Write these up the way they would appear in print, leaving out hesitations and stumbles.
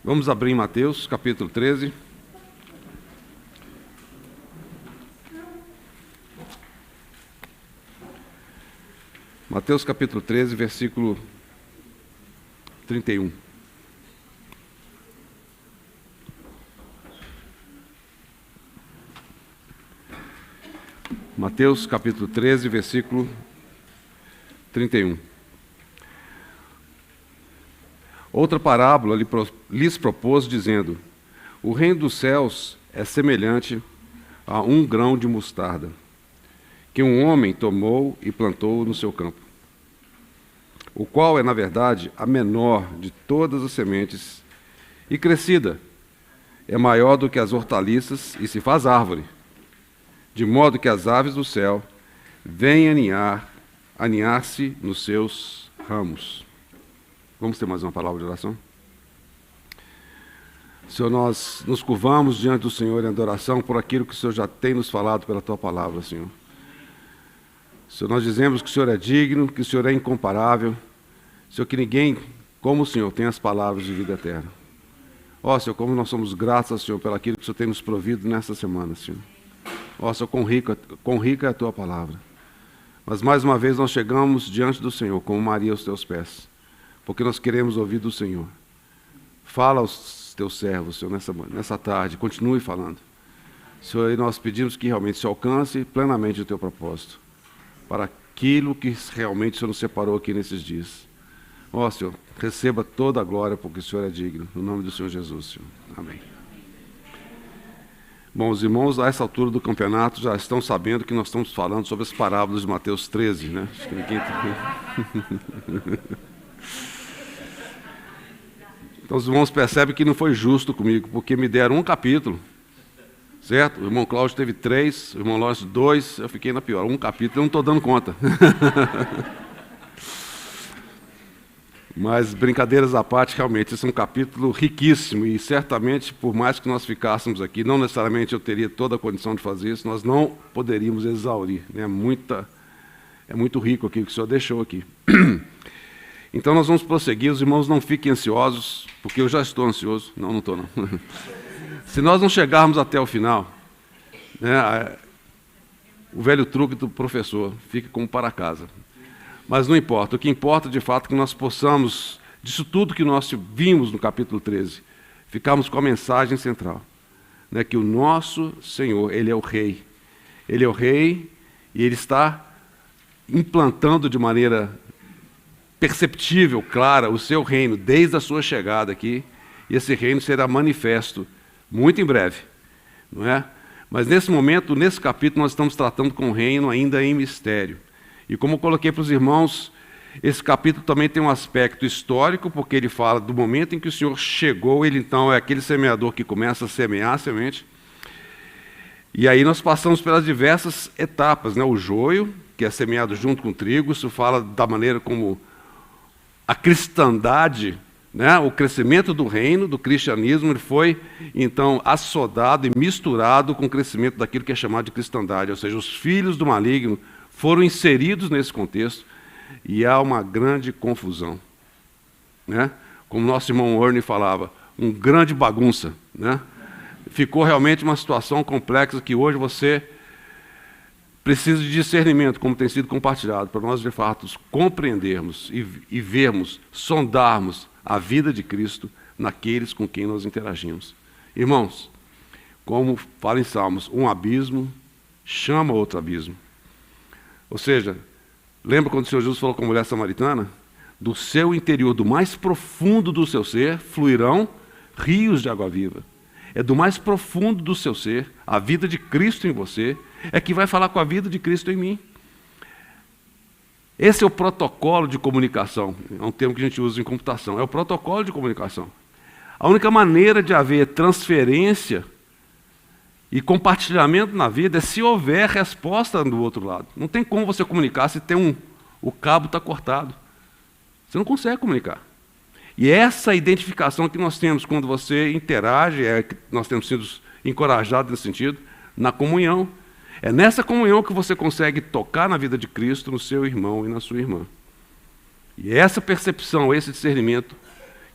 Vamos abrir em Mateus, capítulo 13. Mateus, capítulo 13, versículo 31. Mateus, capítulo 13, versículo 31. Outra parábola lhes propôs, dizendo: o reino dos céus é semelhante a um grão de mostarda, que um homem tomou e plantou no seu campo, o qual é, na verdade, a menor de todas as sementes, e crescida, é maior do que as hortaliças e se faz árvore, de modo que as aves do céu vêm aninhar-se nos seus ramos. Vamos ter mais uma palavra de oração? Senhor, nós nos curvamos diante do Senhor em adoração por aquilo que o Senhor já tem nos falado pela Tua palavra, Senhor. Senhor, nós dizemos que o Senhor é digno, que o Senhor é incomparável, Senhor, que ninguém como o Senhor tem as palavras de vida eterna. Ó, Senhor, como nós somos gratos ao Senhor pelo aquilo que o Senhor tem nos provido nesta semana, Senhor. Ó, Senhor, quão rica é a Tua palavra. Mas mais uma vez nós chegamos diante do Senhor, como Maria aos Teus pés, porque nós queremos ouvir do Senhor. Fala aos Teus servos, Senhor, nessa tarde, continue falando. Senhor, e nós pedimos que realmente se alcance plenamente o Teu propósito, para aquilo que realmente o Senhor nos separou aqui nesses dias. Ó, Senhor, receba toda a glória, porque o Senhor é digno, no nome do Senhor Jesus, Senhor. Amém. Bom, os irmãos, a essa altura do campeonato, já estão sabendo que nós estamos falando sobre as parábolas de Mateus 13, né? Acho que ninguém... Então os irmãos percebem que não foi justo comigo, porque me deram um capítulo, certo? O irmão Cláudio teve 3, o irmão Lócio 2, eu fiquei na pior, um capítulo, eu não estou dando conta. Mas, brincadeiras à parte, realmente, esse é um capítulo riquíssimo e certamente, por mais que nós ficássemos aqui, não necessariamente eu teria toda a condição de fazer isso, nós não poderíamos exaurir, né? É muito rico aquilo que o Senhor deixou aqui. Então nós vamos prosseguir, os irmãos não fiquem ansiosos, porque eu já estou ansioso. Não estou não. Se nós não chegarmos até o final, né, o velho truque do professor, fica como para casa. Mas não importa, o que importa de fato é que nós possamos, disso tudo que nós vimos no capítulo 13, ficarmos com a mensagem central, né, que o nosso Senhor, Ele é o Rei. Ele é o Rei e Ele está implantando de maneira perceptível, clara, o seu reino, desde a sua chegada aqui, e esse reino será manifesto muito em breve, não é? Mas nesse momento, nesse capítulo, nós estamos tratando com o reino ainda em mistério. E como eu coloquei para os irmãos, esse capítulo também tem um aspecto histórico, porque ele fala do momento em que o Senhor chegou, ele então é aquele semeador que começa a semear a semente. E aí nós passamos pelas diversas etapas, né? O joio, que é semeado junto com o trigo, isso fala da maneira como a cristandade, né, o crescimento do reino, do cristianismo, ele foi, então, assodado e misturado com o crescimento daquilo que é chamado de cristandade, ou seja, os filhos do maligno foram inseridos nesse contexto e há uma grande confusão, né? Como nosso irmão Ernie falava, um grande bagunça, né? Ficou realmente uma situação complexa que hoje você precisa de discernimento, como tem sido compartilhado, para nós, de fato, compreendermos e vermos, sondarmos a vida de Cristo naqueles com quem nós interagimos. Irmãos, como fala em Salmos, um abismo chama outro abismo. Ou seja, lembra quando o Senhor Jesus falou com a mulher samaritana? Do seu interior, do mais profundo do seu ser, fluirão rios de água viva. É do mais profundo do seu ser, a vida de Cristo em você, é que vai falar com a vida de Cristo em mim. Esse é o protocolo de comunicação, é um termo que a gente usa em computação, é o protocolo de comunicação. A única maneira de haver transferência e compartilhamento na vida é se houver resposta do outro lado. Não tem como você comunicar se tem o cabo está cortado. Você não consegue comunicar. E essa identificação que nós temos quando você interage, que nós temos sido encorajados nesse sentido, na comunhão. É nessa comunhão que você consegue tocar na vida de Cristo, no seu irmão e na sua irmã. E essa percepção, esse discernimento,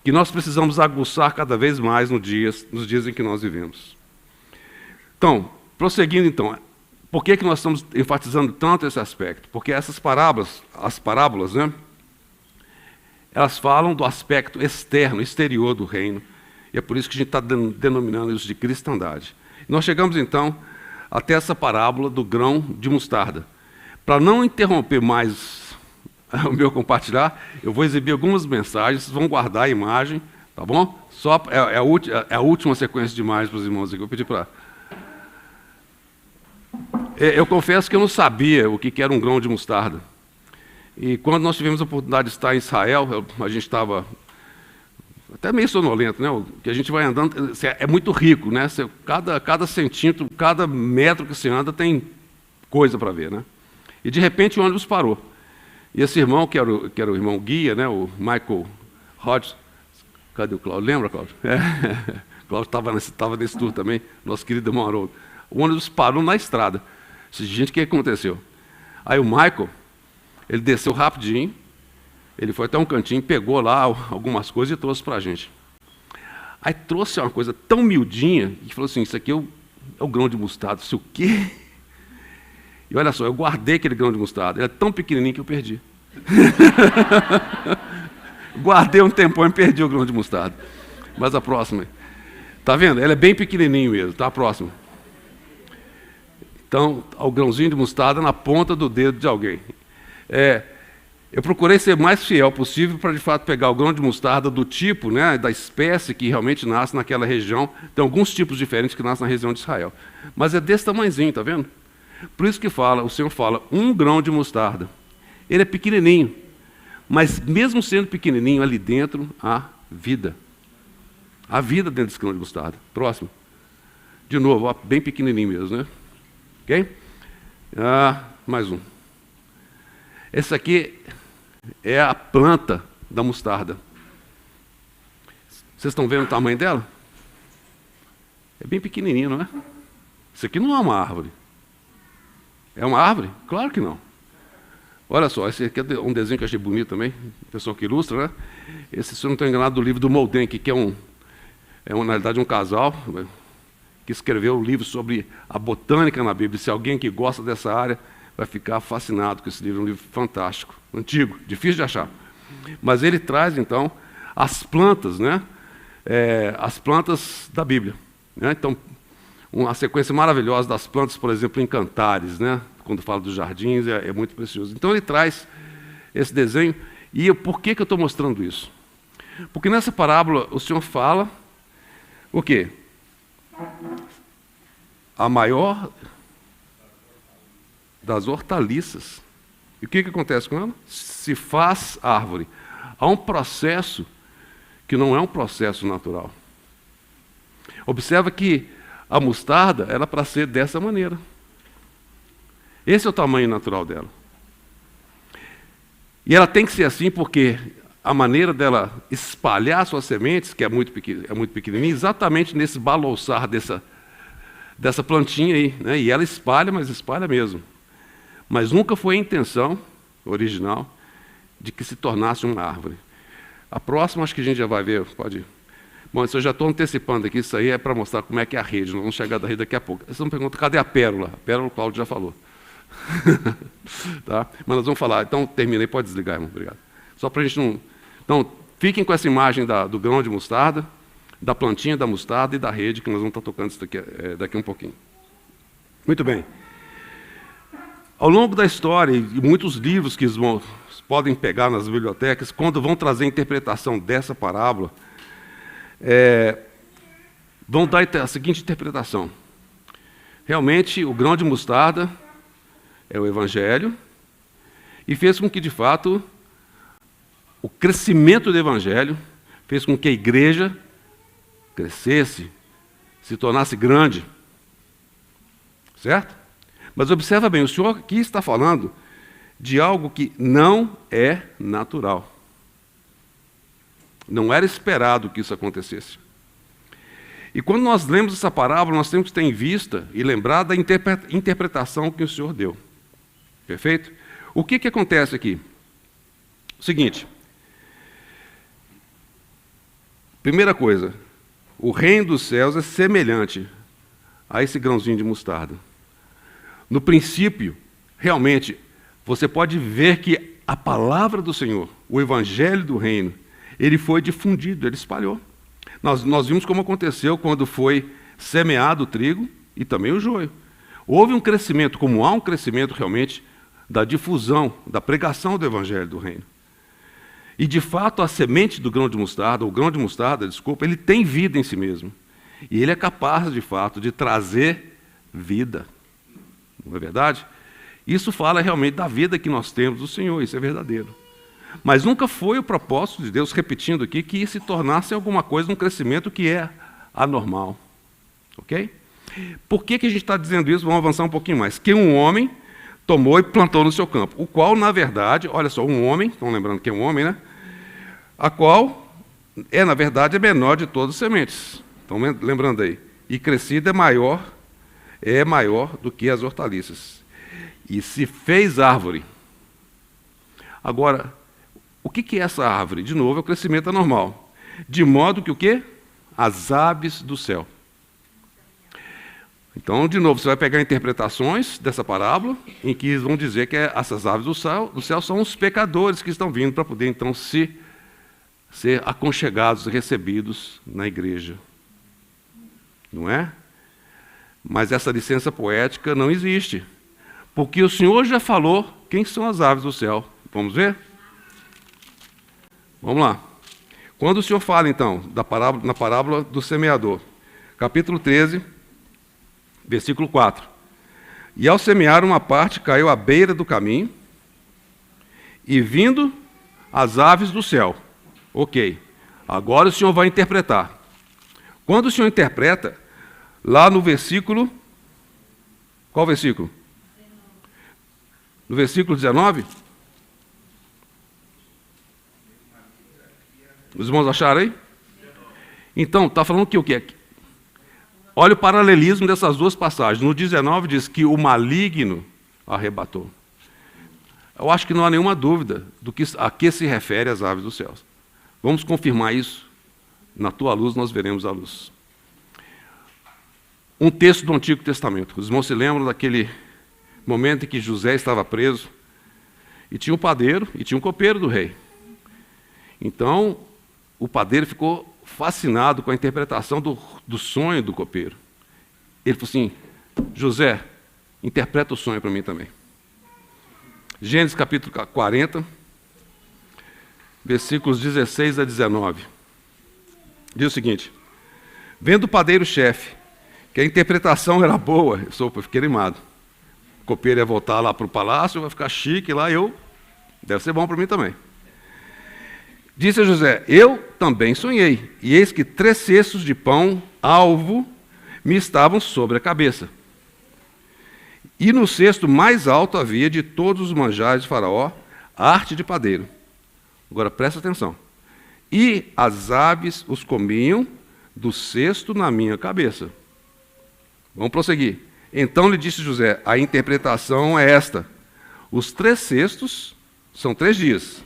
que nós precisamos aguçar cada vez mais nos dias em que nós vivemos. Então, prosseguindo então, por que nós estamos enfatizando tanto esse aspecto? Porque essas parábolas, as parábolas, né, elas falam do aspecto externo, exterior do reino, e é por isso que a gente está denominando isso de cristandade. Nós chegamos então até essa parábola do grão de mostarda. Para não interromper mais o meu compartilhar, eu vou exibir algumas mensagens, vocês vão guardar a imagem, tá bom? Só é a última sequência de imagens para os irmãos aqui. Eu vou pedir para... Eu confesso que eu não sabia o que era um grão de mostarda. E quando nós tivemos a oportunidade de estar em Israel, a gente estava até meio sonolento, né? Que a gente vai andando, é muito rico, né? Cada centímetro, cada metro que você anda tem coisa para ver, né? E de repente o ônibus parou. E esse irmão, que era o irmão guia, né? O Michael Hodge, cadê o Cláudio? Lembra, Cláudio? Cláudio estava nesse tour também, nosso querido irmão Haroldo. O ônibus parou na estrada. Gente, o que aconteceu? Aí o Michael, ele desceu rapidinho, ele foi até um cantinho, pegou lá algumas coisas e trouxe para a gente. Aí trouxe uma coisa tão miudinha, que falou assim, isso aqui é o grão de mostarda. Isso o quê? E olha só, eu guardei aquele grão de mostarda, ele é tão pequenininho que eu perdi. Guardei um tempão e perdi o grão de mostarda. Mas a próxima, tá vendo? Ele é bem pequenininho mesmo, tá? A próxima. Então, o grãozinho de mostarda na ponta do dedo de alguém. Eu procurei ser mais fiel possível para, de fato, pegar o grão de mostarda do tipo, né, da espécie que realmente nasce naquela região. Tem alguns tipos diferentes que nascem na região de Israel. Mas é desse tamanhozinho, tá vendo? Por isso que o Senhor fala, um grão de mostarda. Ele é pequenininho, mas mesmo sendo pequenininho, ali dentro há vida. Há vida dentro desse grão de mostarda. Próximo. De novo, ó, bem pequenininho mesmo, né? Ok? Mais um. Esse aqui é a planta da mostarda. Vocês estão vendo o tamanho dela? É bem pequenininho, não é? Isso aqui não é uma árvore. É uma árvore? Claro que não. Olha só, esse aqui é um desenho que eu achei bonito também, o pessoal que ilustra, né? Esse, se eu não estou enganado, do livro do Moldenck, que na realidade, um casal que escreveu um livro sobre a botânica na Bíblia. Se alguém que gosta dessa área vai ficar fascinado com esse livro, é um livro fantástico, antigo, difícil de achar. Mas ele traz, então, as plantas, né? As plantas da Bíblia. Né? Então, uma sequência maravilhosa das plantas, por exemplo, em Cantares, né? Quando fala dos jardins, é muito precioso. Então, ele traz esse desenho. E por que eu estou mostrando isso? Porque nessa parábola o Senhor fala o quê? A maior das hortaliças. E o que acontece com ela? Se faz árvore. Há um processo que não é um processo natural. Observa que a mostarda era para ser dessa maneira. Esse é o tamanho natural dela. E ela tem que ser assim porque a maneira dela espalhar suas sementes, que é muito pequenininha, exatamente nesse balouçar dessa plantinha aí. Né? E ela espalha, mas espalha mesmo. Mas nunca foi a intenção original de que se tornasse uma árvore. A próxima, acho que a gente já vai ver, pode ir. Bom, isso eu já estou antecipando aqui, isso aí é para mostrar como é que é a rede, nós vamos chegar da rede daqui a pouco. Vocês me perguntam, cadê a pérola? A pérola o Cláudio já falou. Tá? Mas nós vamos falar, então terminei, pode desligar, irmão, obrigado. Só para a gente não... Então, fiquem com essa imagem do grão de mostarda, da plantinha da mostarda e da rede, que nós vamos estar tocando isso daqui um pouquinho. Muito bem. Ao longo da história, e muitos livros que irmãos podem pegar nas bibliotecas, quando vão trazer a interpretação dessa parábola, vão dar a seguinte interpretação. Realmente, o grão de mostarda é o Evangelho, e fez com que, de fato, o crescimento do Evangelho fez com que a igreja crescesse, se tornasse grande. Certo? Mas observa bem, o Senhor aqui está falando de algo que não é natural. Não era esperado que isso acontecesse. E quando nós lemos essa parábola, nós temos que ter em vista e lembrar da interpretação que o Senhor deu. Perfeito? O que acontece aqui? O seguinte. Primeira coisa, o reino dos céus é semelhante a esse grãozinho de mostarda. No princípio, realmente, você pode ver que a palavra do Senhor, o evangelho do reino, ele foi difundido, ele espalhou. Nós vimos como aconteceu quando foi semeado o trigo e também o joio. Houve um crescimento, como há um crescimento realmente da difusão, da pregação do evangelho do reino. E, de fato, a semente do grão de mostarda, o grão de mostarda, desculpa, ele tem vida em si mesmo. E ele é capaz, de fato, de trazer vida. Não é verdade? Isso fala realmente da vida que nós temos do Senhor, isso é verdadeiro. Mas nunca foi o propósito de Deus, repetindo aqui, que se tornasse alguma coisa, um crescimento que é anormal. Ok? Por que a gente está dizendo isso? Vamos avançar um pouquinho mais. Que um homem tomou e plantou no seu campo, o qual, na verdade, olha só, um homem, estão lembrando que é um homem, né? A qual na verdade, a menor de todas as sementes. Estão lembrando aí? E crescida é maior do que as hortaliças. E se fez árvore. Agora, o que é essa árvore? De novo, é o crescimento anormal. De modo que o quê? As aves do céu. Então, de novo, você vai pegar interpretações dessa parábola, em que vão dizer que essas aves do céu são os pecadores que estão vindo para poder, então, ser aconchegados, recebidos na igreja. Não é? Mas essa licença poética não existe. Porque o Senhor já falou quem são as aves do céu. Vamos ver? Vamos lá. Quando o Senhor fala, então, na parábola do semeador, capítulo 13, versículo 4. E ao semear, uma parte caiu à beira do caminho, e vindo as aves do céu. Ok. Agora o Senhor vai interpretar. Quando o Senhor interpreta, lá no versículo... Qual versículo? No versículo 19? Os irmãos acharam aí? Então, está falando que o quê? Olha o paralelismo dessas duas passagens. No 19 diz que o maligno arrebatou. Eu acho que não há nenhuma dúvida a que se refere as aves dos céus. Vamos confirmar isso. Na tua luz nós veremos a luz. Um texto do Antigo Testamento. Os irmãos se lembram daquele momento em que José estava preso e tinha um padeiro e tinha um copeiro do rei. Então, o padeiro ficou fascinado com a interpretação do sonho do copeiro. Ele falou assim: José, interpreta o sonho para mim também. Gênesis capítulo 40, versículos 16 a 19. Diz o seguinte: vendo o padeiro-chefe que a interpretação era boa, eu fiquei animado. O copeiro ia voltar lá para o palácio, vai ficar chique lá, deve ser bom para mim também. Disse a José: eu também sonhei, e eis que 3 cestos de pão alvo me estavam sobre a cabeça. E no cesto mais alto havia de todos os manjares de Faraó arte de padeiro. Agora presta atenção. E as aves os comiam do cesto na minha cabeça. Vamos prosseguir. Então lhe disse José: a interpretação é esta: os 3 cestos são 3 dias.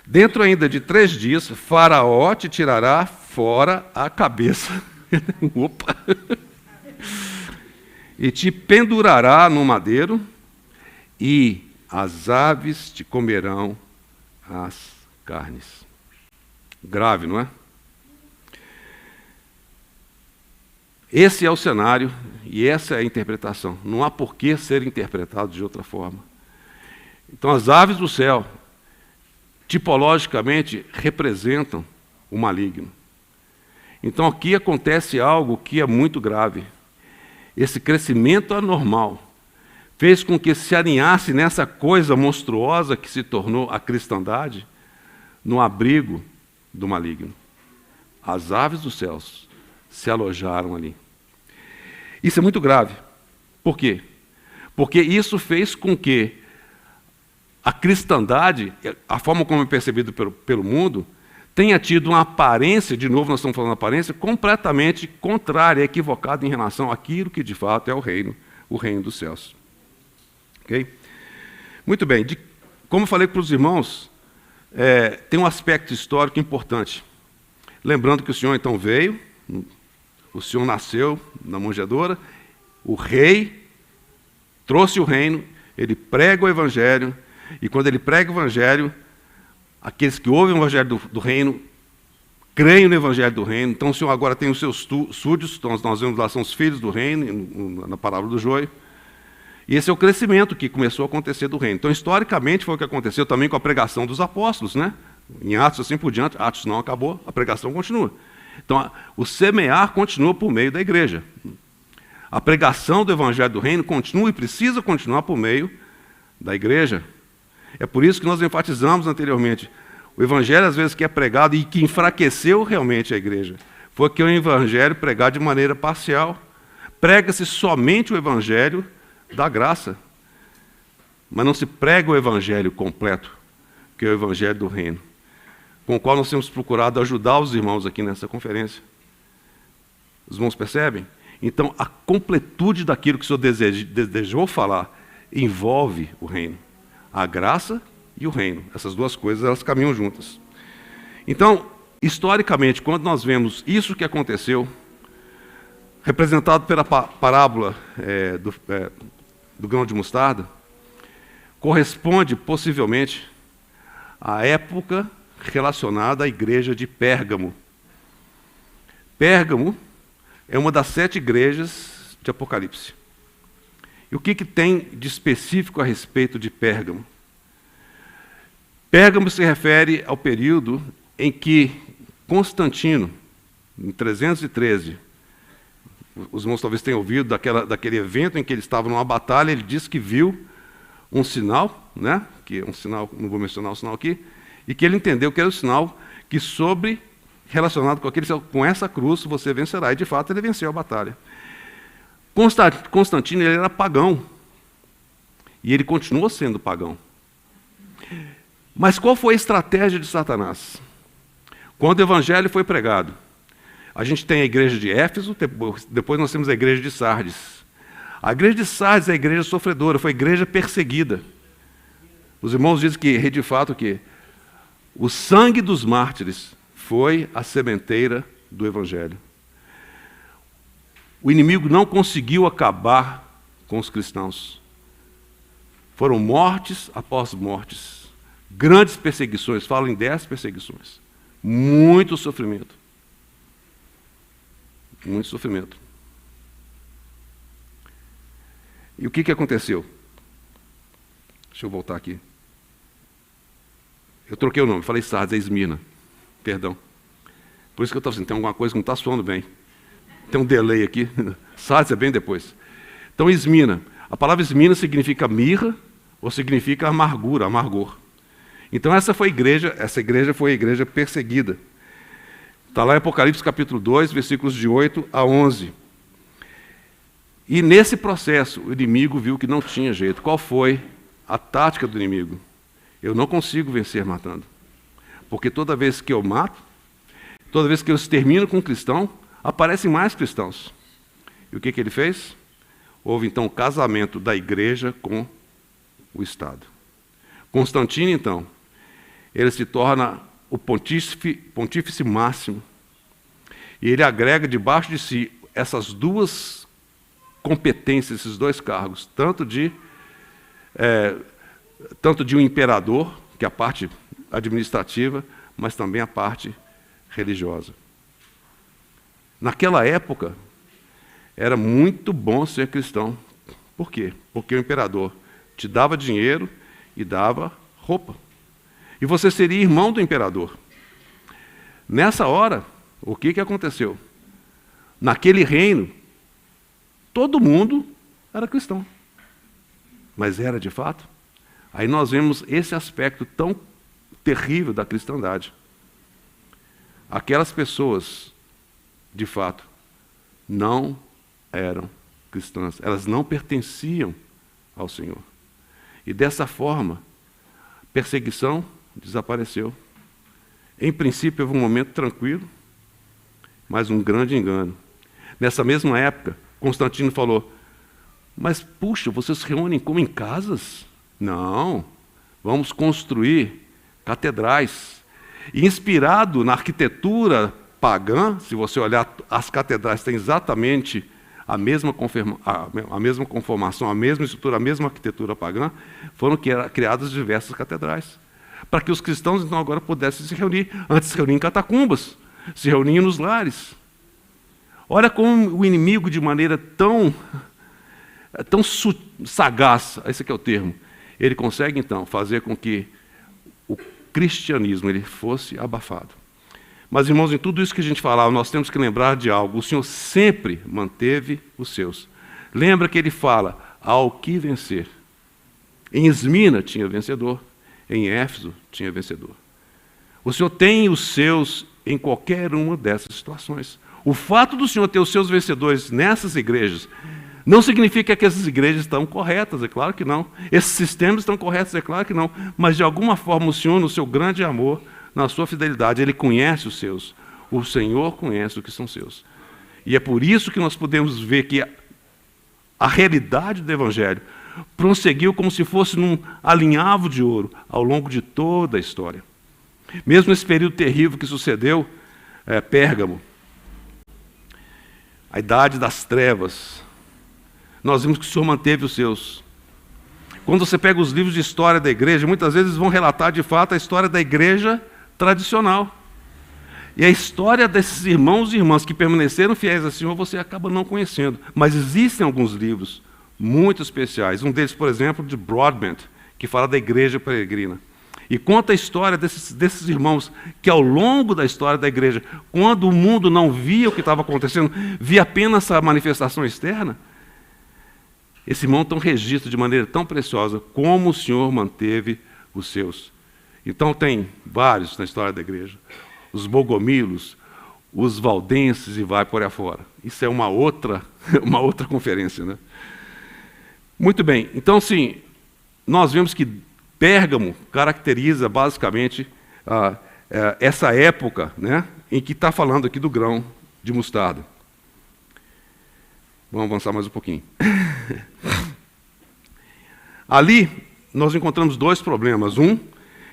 Dentro ainda de 3 dias, Faraó te tirará fora a cabeça. Opa! E te pendurará no madeiro, e as aves te comerão as carnes. Grave, não é? Esse é o cenário e essa é a interpretação. Não há por que ser interpretado de outra forma. Então, as aves do céu, tipologicamente, representam o maligno. Então, aqui acontece algo que é muito grave. Esse crescimento anormal fez com que se alinhasse nessa coisa monstruosa que se tornou a cristandade, no abrigo do maligno. As aves dos céus se alojaram ali. Isso é muito grave. Por quê? Porque isso fez com que a cristandade, a forma como é percebido pelo mundo, tenha tido uma aparência, de novo nós estamos falando de aparência, completamente contrária, equivocada em relação àquilo que de fato é o reino dos céus. Ok? Muito bem. Como eu falei para os irmãos, tem um aspecto histórico importante. Lembrando que o Senhor então veio, o Senhor nasceu na manjedoura, o rei trouxe o reino, ele prega o evangelho, e quando ele prega o evangelho, aqueles que ouvem o evangelho do reino, creem no evangelho do reino. Então o Senhor agora tem os seus súditos, então nós vemos lá, são os filhos do reino, na parábola do joio. E esse é o crescimento que começou a acontecer do reino. Então, historicamente, foi o que aconteceu também com a pregação dos apóstolos, né? Em Atos, assim por diante. Atos não acabou, a pregação continua. Então, o semear continua por meio da igreja. A pregação do evangelho do reino continua e precisa continuar por meio da igreja. É por isso que nós enfatizamos anteriormente. O evangelho, às vezes, que é pregado e que enfraqueceu realmente a igreja, foi que o evangelho pregado de maneira parcial. Prega-se somente o evangelho da graça, mas não se prega o evangelho completo, que é o evangelho do reino, com o qual nós temos procurado ajudar os irmãos aqui nessa conferência. Os irmãos percebem? Então, a completude daquilo que o Senhor desejou falar envolve o reino, a graça e o reino. Essas duas coisas, elas caminham juntas. Então, historicamente, quando nós vemos isso que aconteceu, representado pela parábola do grão de mostarda, corresponde possivelmente à época relacionada à igreja de Pérgamo. Pérgamo é uma das 7 igrejas de Apocalipse. E o que tem de específico a respeito de Pérgamo? Pérgamo se refere ao período em que Constantino, em 313, os irmãos talvez tenham ouvido daquele evento em que ele estava numa batalha, ele disse que viu um sinal, né? Que é um sinal, não vou mencionar o sinal aqui, e que ele entendeu que era o sinal que relacionado com essa cruz você vencerá, e de fato ele venceu a batalha. Constantino, ele era pagão, e ele continuou sendo pagão. Mas qual foi a estratégia de Satanás? Quando o evangelho foi pregado, a gente tem a igreja de Éfeso, depois nós temos a igreja de Sardes. A igreja de Sardes é a igreja sofredora, foi a igreja perseguida. Os irmãos dizem que, de fato, que o sangue dos mártires foi a sementeira do evangelho. O inimigo não conseguiu acabar com os cristãos. Foram mortes após mortes. Grandes perseguições, falam em 10 perseguições. Muito sofrimento. Muito sofrimento. E o que aconteceu? Deixa eu voltar aqui. Eu troquei o nome, falei Sardes, é Esmirna. Perdão. Por isso que eu estou assim, tem alguma coisa que não está soando bem. Tem um delay aqui. Sardes é bem depois. Então, Esmirna. A palavra Esmirna significa mirra ou significa amargura, amargor. Então, essa igreja foi a igreja perseguida. Está lá em Apocalipse capítulo 2, versículos de 8 a 11. E nesse processo, o inimigo viu que não tinha jeito. Qual foi a tática do inimigo? Eu não consigo vencer matando. Porque toda vez que eu mato, toda vez que eu extermino com um cristão, aparecem mais cristãos. E o que ele fez? Houve então o casamento da igreja com o Estado. Constantino, então, ele se torna o pontífice máximo, e ele agrega debaixo de si essas duas competências, esses dois cargos, tanto de um imperador, que é a parte administrativa, mas também a parte religiosa. Naquela época, era muito bom ser cristão. Por quê? Porque o imperador te dava dinheiro e dava roupa. E você seria irmão do imperador. Nessa hora, o que aconteceu? Naquele reino, todo mundo era cristão. Mas era de fato? Aí nós vemos esse aspecto tão terrível da cristandade. Aquelas pessoas, de fato, não eram cristãs. Elas não pertenciam ao Senhor. E dessa forma, perseguição desapareceu. Em princípio, houve um momento tranquilo, mas um grande engano. Nessa mesma época, Constantino falou, mas, puxa, vocês se reúnem como em casas? Não, vamos construir catedrais. E inspirado na arquitetura pagã, se você olhar, as catedrais têm exatamente a mesma conformação, a mesma estrutura, a mesma arquitetura pagã, foram criadas diversas catedrais, para que os cristãos, então, agora pudessem se reunir. Antes se reuniam em catacumbas, se reuniam nos lares. Olha como o inimigo, de maneira tão sagaz, esse aqui é o termo, ele consegue, então, fazer com que o cristianismo ele fosse abafado. Mas, irmãos, em tudo isso que a gente falava, nós temos que lembrar de algo. O Senhor sempre manteve os seus. Lembra que ele fala, ao que vencer. Em Esmina tinha vencedor, em Éfeso tinha vencedor. O Senhor tem os seus em qualquer uma dessas situações. O fato do Senhor ter os seus vencedores nessas igrejas não significa que essas igrejas estão corretas, é claro que não. Esses sistemas estão corretos, é claro que não. Mas, de alguma forma, o Senhor, no seu grande amor, na sua fidelidade, Ele conhece os seus. O Senhor conhece o que são seus. E é por isso que nós podemos ver que a realidade do Evangelho prosseguiu como se fosse num alinhavo de ouro ao longo de toda a história. Mesmo nesse período terrível que sucedeu, Pérgamo, a idade das trevas, nós vimos que o Senhor manteve os seus. Quando você pega os livros de história da igreja, muitas vezes vão relatar de fato a história da igreja tradicional. E a história desses irmãos e irmãs que permaneceram fiéis ao Senhor, você acaba não conhecendo. Mas existem alguns livros muito especiais. Um deles, por exemplo, de Broadbent, que fala da igreja peregrina. E conta a história desses irmãos que, ao longo da história da igreja, quando o mundo não via o que estava acontecendo, via apenas essa manifestação externa, esse irmão tem um registro de maneira tão preciosa como o Senhor manteve os seus. Então tem vários na história da igreja. Os bogomilos, os valdenses e vai por aí afora. Isso é uma outra conferência, né? Muito bem, então sim, nós vemos que Pérgamo caracteriza basicamente essa época, né, em que está falando aqui do grão de mostarda. Vamos avançar mais um pouquinho. Ali nós encontramos dois problemas. Um,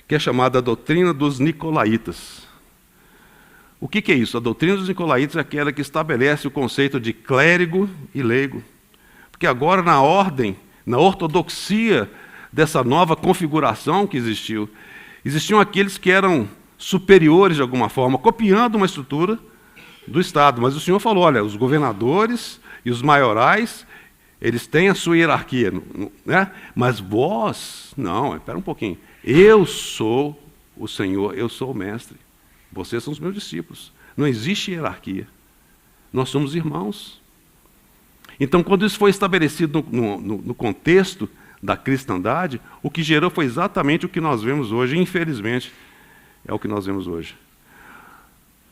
que é chamada a doutrina dos nicolaítas. O que é isso? A doutrina dos nicolaítas é aquela que estabelece o conceito de clérigo e leigo. Porque agora, na ordem, na ortodoxia dessa nova configuração que existiu, existiam aqueles que eram superiores de alguma forma, copiando uma estrutura do Estado. Mas o Senhor falou, olha, os governadores e os maiorais, eles têm a sua hierarquia, né? Mas vós, não, espera um pouquinho. Eu sou o Senhor, eu sou o mestre. Vocês são os meus discípulos. Não existe hierarquia. Nós somos irmãos. Então, quando isso foi estabelecido no contexto da cristandade, o que gerou foi exatamente o que nós vemos hoje. Infelizmente, é o que nós vemos hoje.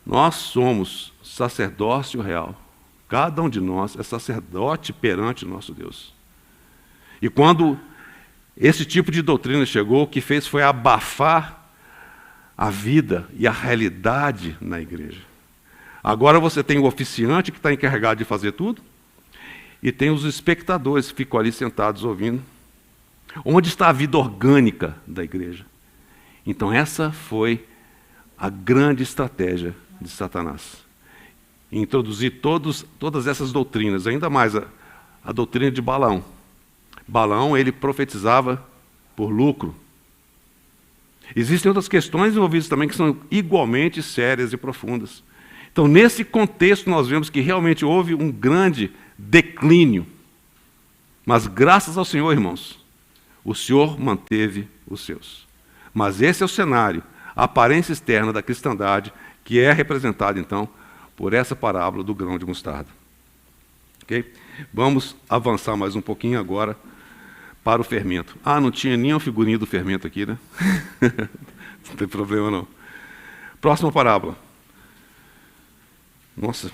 Nós somos sacerdócio real. Cada um de nós é sacerdote perante o nosso Deus. E quando esse tipo de doutrina chegou, o que fez foi abafar a vida e a realidade na igreja. Agora você tem o oficiante que está encarregado de fazer tudo, e tem os espectadores que ficam ali sentados ouvindo. Onde está a vida orgânica da igreja? Então essa foi a grande estratégia de Satanás. Introduzir todas essas doutrinas, ainda mais a doutrina de Balaão. Balaão, ele profetizava por lucro. Existem outras questões envolvidas também que são igualmente sérias e profundas. Então, nesse contexto, nós vemos que realmente houve um grande declínio. Mas graças ao Senhor, irmãos, o Senhor manteve os seus. Mas esse é o cenário, a aparência externa da cristandade, que é representada, então, por essa parábola do grão de mostarda. Okay? Vamos avançar mais um pouquinho agora para o fermento. Ah, não tinha nem a figurinha do fermento aqui, né? Não tem problema, não. Próxima parábola. Nossa.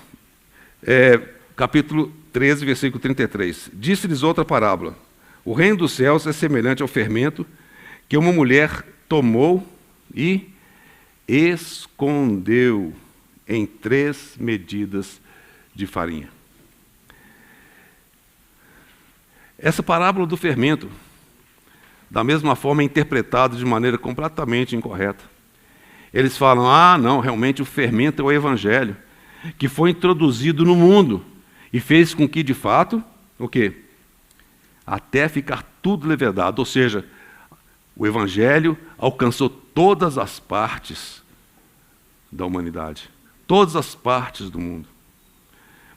Capítulo 13, versículo 33. Disse-lhes outra parábola. O reino dos céus é semelhante ao fermento que uma mulher tomou e escondeu em 3 medidas de farinha. Essa parábola do fermento, da mesma forma, é interpretada de maneira completamente incorreta. Eles falam, não, realmente o fermento é o evangelho, que foi introduzido no mundo e fez com que, de fato, o quê? Até ficar tudo levedado, ou seja, o evangelho alcançou todas as partes da humanidade, todas as partes do mundo.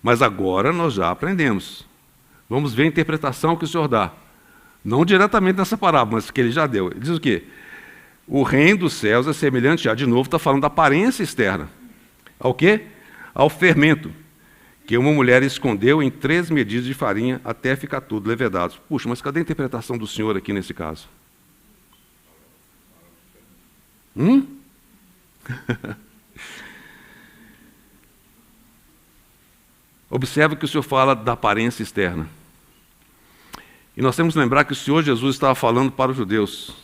Mas agora nós já aprendemos. Vamos ver a interpretação que o Senhor dá. Não diretamente nessa parábola, mas que ele já deu. Ele diz o quê? O reino dos céus é semelhante, já de novo está falando da aparência externa. Ao quê? Ao fermento, que uma mulher escondeu em 3 medidas de farinha até ficar tudo levedado. Puxa, mas cadê a interpretação do Senhor aqui nesse caso? Observe que o Senhor fala da aparência externa. E nós temos que lembrar que o Senhor Jesus estava falando para os judeus.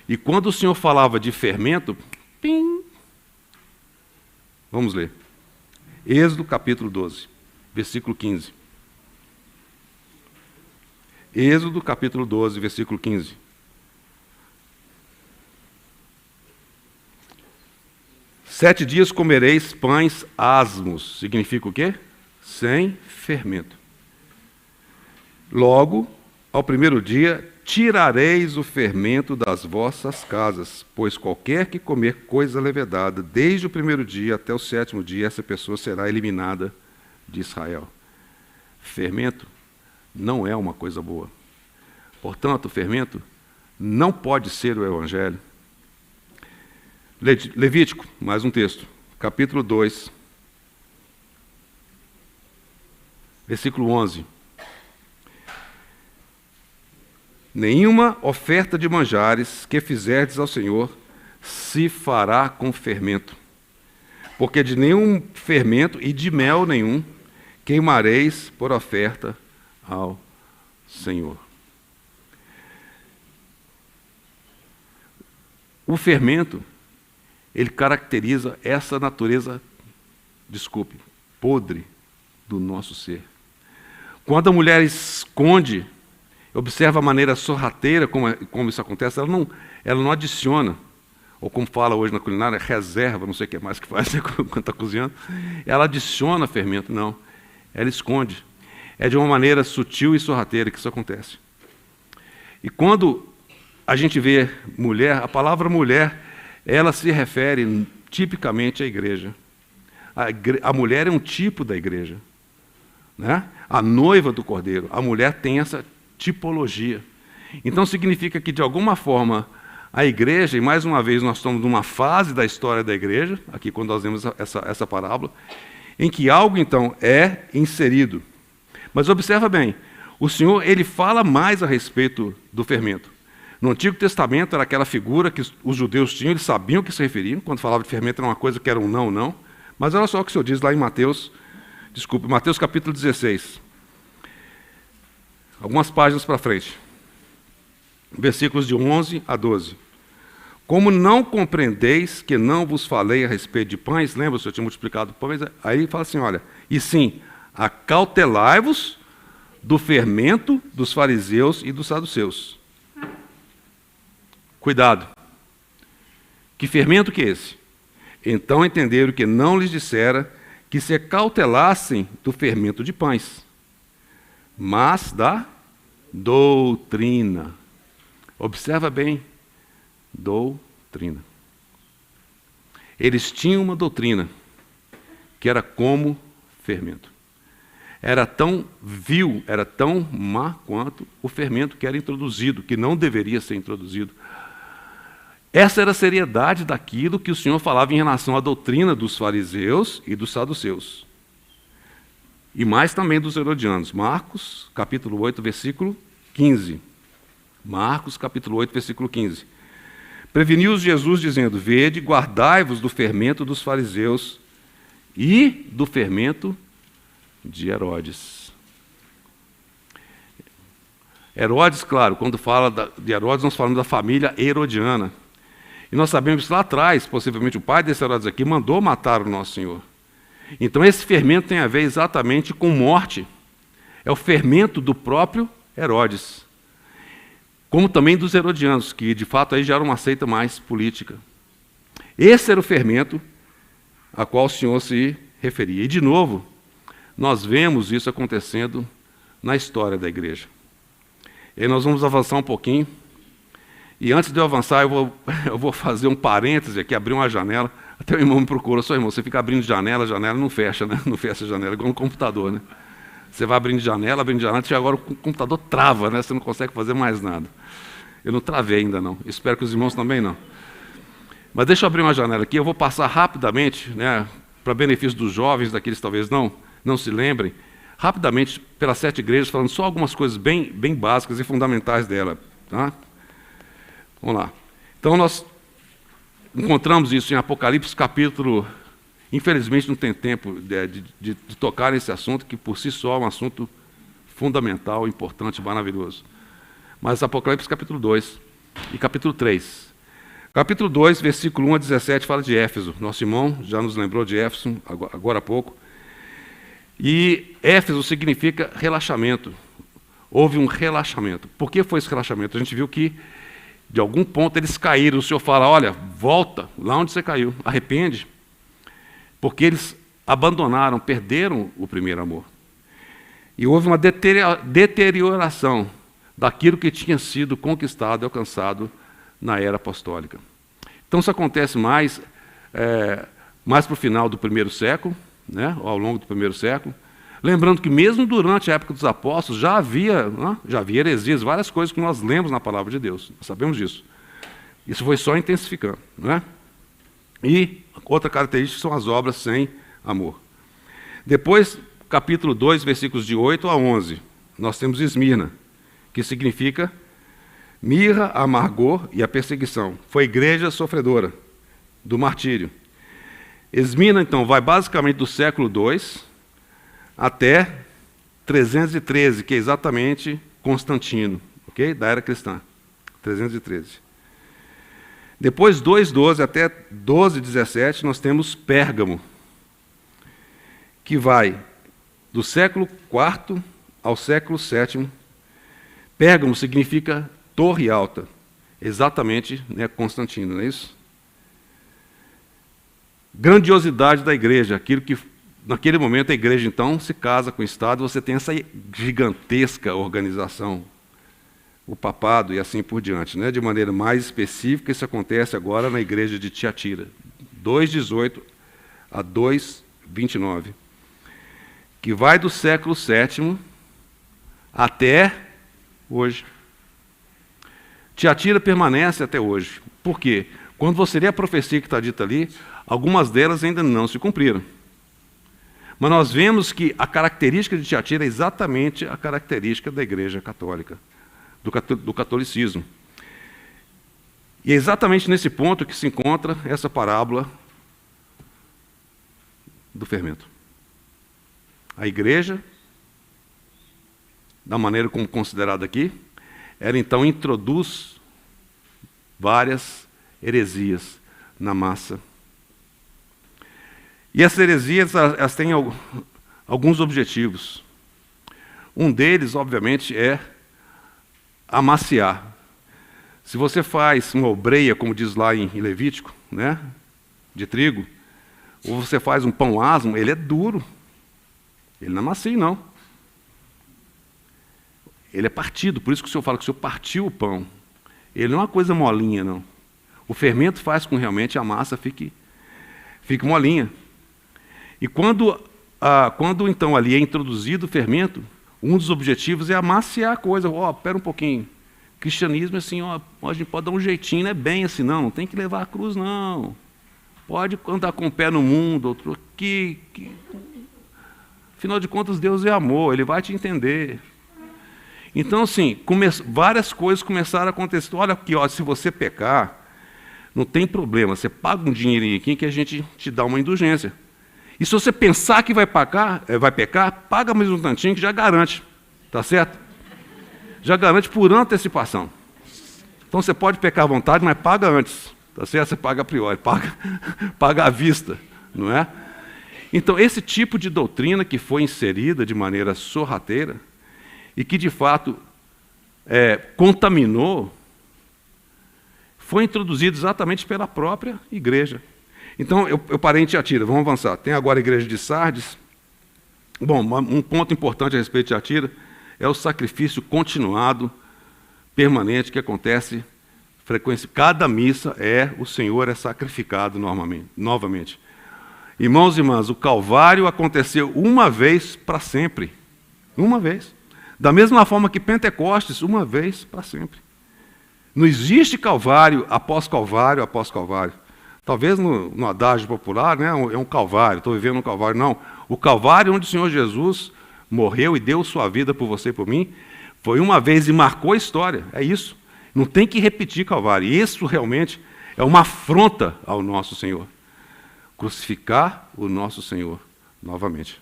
E quando o Senhor falava de fermento, vamos ler. Êxodo capítulo 12, versículo 15. Êxodo capítulo 12, versículo 15. Sete dias comereis pães asmos. Significa o quê? Sem fermento. Logo, ao primeiro dia, tirareis o fermento das vossas casas, pois qualquer que comer coisa levedada, desde o primeiro dia até o 7º dia, essa pessoa será eliminada de Israel. Fermento não é uma coisa boa. Portanto, o fermento não pode ser o evangelho. Levítico, mais um texto, capítulo 2, versículo 11. Nenhuma oferta de manjares que fizerdes ao Senhor se fará com fermento, porque de nenhum fermento e de mel nenhum queimareis por oferta ao Senhor. O fermento, ele caracteriza essa natureza, podre do nosso ser. Quando a mulher esconde, observa a maneira sorrateira como isso acontece, ela não adiciona, ou como fala hoje na culinária, reserva, não sei o que mais que faz quando está cozinhando, ela adiciona fermento, não, ela esconde. É de uma maneira sutil e sorrateira que isso acontece. E quando a gente vê mulher, a palavra mulher, ela se refere tipicamente à igreja. A mulher é um tipo da igreja, né? A noiva do Cordeiro, a mulher tem essa tipologia. Então significa que, de alguma forma, a igreja, e mais uma vez nós estamos numa fase da história da igreja, aqui quando nós vemos essa parábola, em que algo então é inserido. Mas observa bem, o Senhor ele fala mais a respeito do fermento. No Antigo Testamento era aquela figura que os judeus tinham, eles sabiam o que se referiam, quando falava de fermento era uma coisa que era um não. Mas olha só o que o Senhor diz lá em Mateus capítulo 16. Algumas páginas para frente. Versículos de 11 a 12. Como não compreendeis que não vos falei a respeito de pães, lembra, o Senhor tinha multiplicado pães, aí ele fala assim, olha, e sim, acautelai-vos do fermento dos fariseus e dos saduceus. Cuidado. Que fermento que é esse? Então entenderam que não lhes dissera que se acautelassem do fermento de pães, mas da doutrina. Observa bem, doutrina. Eles tinham uma doutrina que era como fermento. Era tão vil, era tão má quanto o fermento que era introduzido, que não deveria ser introduzido. Essa era a seriedade daquilo que o Senhor falava em relação à doutrina dos fariseus e dos saduceus. E mais também dos herodianos. Marcos, capítulo 8, versículo 15. Marcos, capítulo 8, versículo 15. Preveniu-os Jesus dizendo, vede, guardai-vos do fermento dos fariseus e do fermento de Herodes. Herodes, claro, quando fala de Herodes, nós falamos da família herodiana. E nós sabemos que lá atrás, possivelmente o pai desse Herodes aqui, mandou matar o nosso Senhor. Então esse fermento tem a ver exatamente com morte. É o fermento do próprio Herodes. Como também dos herodianos, que de fato aí já era uma seita mais política. Esse era o fermento a qual o Senhor se referia. E, de novo, nós vemos isso acontecendo na história da igreja. E aí nós vamos avançar um pouquinho. E antes de eu avançar, eu vou fazer um parêntese aqui, abrir uma janela. Até o irmão me procura, só irmão, você fica abrindo janela não fecha, né? Não fecha a janela, igual no computador, né? Você vai abrindo janela, e agora o computador trava, né? Você não consegue fazer mais nada. Eu não travei ainda não, espero que os irmãos também não. Mas deixa eu abrir uma janela aqui, eu vou passar rapidamente, né, para benefício dos jovens, daqueles que talvez não se lembrem, rapidamente pelas 7 igrejas, falando só algumas coisas bem básicas e fundamentais dela. Tá? Vamos lá. Então nós encontramos isso em Apocalipse capítulo... Infelizmente não tem tempo de tocar nesse assunto, que por si só é um assunto fundamental, importante, maravilhoso. Mas Apocalipse capítulo 2 e capítulo 3. Capítulo 2, versículo 1 a 17, fala de Éfeso. Nosso irmão já nos lembrou de Éfeso agora há pouco. E Éfeso significa relaxamento. Houve um relaxamento. Por que foi esse relaxamento? A gente viu que, de algum ponto, eles caíram. O Senhor fala, olha, volta lá onde você caiu, arrepende. Porque eles abandonaram, perderam o primeiro amor. E houve uma deterioração daquilo que tinha sido conquistado e alcançado na era apostólica. Então isso acontece mais para o final do primeiro século, né, ao longo do primeiro século. Lembrando que mesmo durante a época dos apóstolos já havia heresias, várias coisas que nós lemos na palavra de Deus, nós sabemos disso. Isso foi só intensificando. Não é? E outra característica são as obras sem amor. Depois, capítulo 2, versículos de 8 a 11, nós temos Esmirna, que significa mirra, amargor e a perseguição. Foi igreja sofredora do martírio. Esmirna, então, vai basicamente do século 2 até 313, que é exatamente Constantino, ok? Da era cristã, 313. Depois, 2:12 até 12:17, nós temos Pérgamo, que vai do século IV ao século VII. Pérgamo significa torre alta, exatamente, né, Constantino, não é isso? Grandiosidade da igreja, aquilo que, naquele momento, a igreja, então, se casa com o Estado, você tem essa gigantesca organização, o papado e assim por diante. Né? De maneira mais específica, isso acontece agora na igreja de Tiatira, 2:18 a 2:29, que vai do século VII até hoje. Tiatira permanece até hoje. Por quê? Quando você lê a profecia que está dita ali, algumas delas ainda não se cumpriram. Mas nós vemos que a característica de Tiatira é exatamente a característica da igreja católica, do catolicismo. E é exatamente nesse ponto que se encontra essa parábola do fermento. A igreja, da maneira como considerada aqui, ela então introduz várias heresias na massa. E essas heresias, elas têm alguns objetivos. Um deles, obviamente, é amaciar. Se você faz uma obreia, como diz lá em Levítico, né, de trigo, ou você faz um pão asmo, ele é duro. Ele não é macio, não. Ele é partido, por isso que o Senhor fala que o Senhor partiu o pão. Ele não é uma coisa molinha, não. O fermento faz com que realmente a massa fique molinha. E quando então ali é introduzido o fermento, um dos objetivos é amaciar a coisa. Espera um pouquinho. Cristianismo é assim, a gente pode dar um jeitinho, não é bem assim, não tem que levar a cruz, não. Pode andar com o pé no mundo, outro aqui. Afinal de contas, Deus é amor, Ele vai te entender. Então, assim, várias coisas começaram a acontecer. Olha aqui, se você pecar, não tem problema, você paga um dinheirinho aqui que a gente te dá uma indulgência. E se você pensar que vai pecar, paga mais um tantinho que já garante, tá certo? Já garante por antecipação. Então você pode pecar à vontade, mas paga antes, tá certo? Você paga a priori, paga à vista, não é? Então esse tipo de doutrina que foi inserida de maneira sorrateira e que de fato contaminou, foi introduzido exatamente pela própria igreja. Então, eu parei em Tiatira, vamos avançar. Tem agora a igreja de Sardes. Bom, um ponto importante a respeito de Tiatira é o sacrifício continuado, permanente, que acontece frequência. Cada missa o Senhor é sacrificado novamente. Irmãos e irmãs, o Calvário aconteceu uma vez para sempre. Uma vez. Da mesma forma que Pentecostes, uma vez para sempre. Não existe Calvário após Calvário após Calvário. Talvez no adágio popular, né, é um Calvário, estou vivendo um Calvário. Não. O Calvário onde o Senhor Jesus morreu e deu sua vida por você e por mim, foi uma vez e marcou a história. É isso. Não tem que repetir Calvário. E isso realmente é uma afronta ao nosso Senhor. Crucificar o nosso Senhor novamente.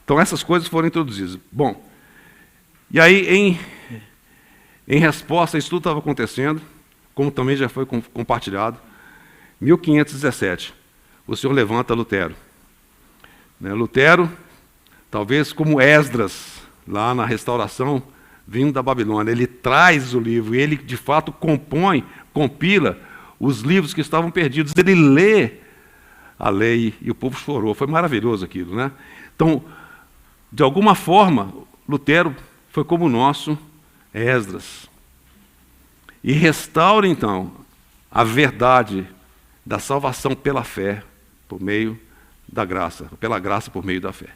Então essas coisas foram introduzidas. Bom, e aí em resposta a isso tudo estava acontecendo, como também já foi compartilhado, 1517, o Senhor levanta Lutero. Lutero, talvez como Esdras, lá na restauração, vindo da Babilônia, ele traz o livro, e ele de fato compila os livros que estavam perdidos, ele lê a lei, e o povo chorou, foi maravilhoso aquilo, né? Então, de alguma forma, Lutero foi como o nosso Esdras, e restaura então a verdade da salvação pela fé, por meio da graça, pela graça por meio da fé.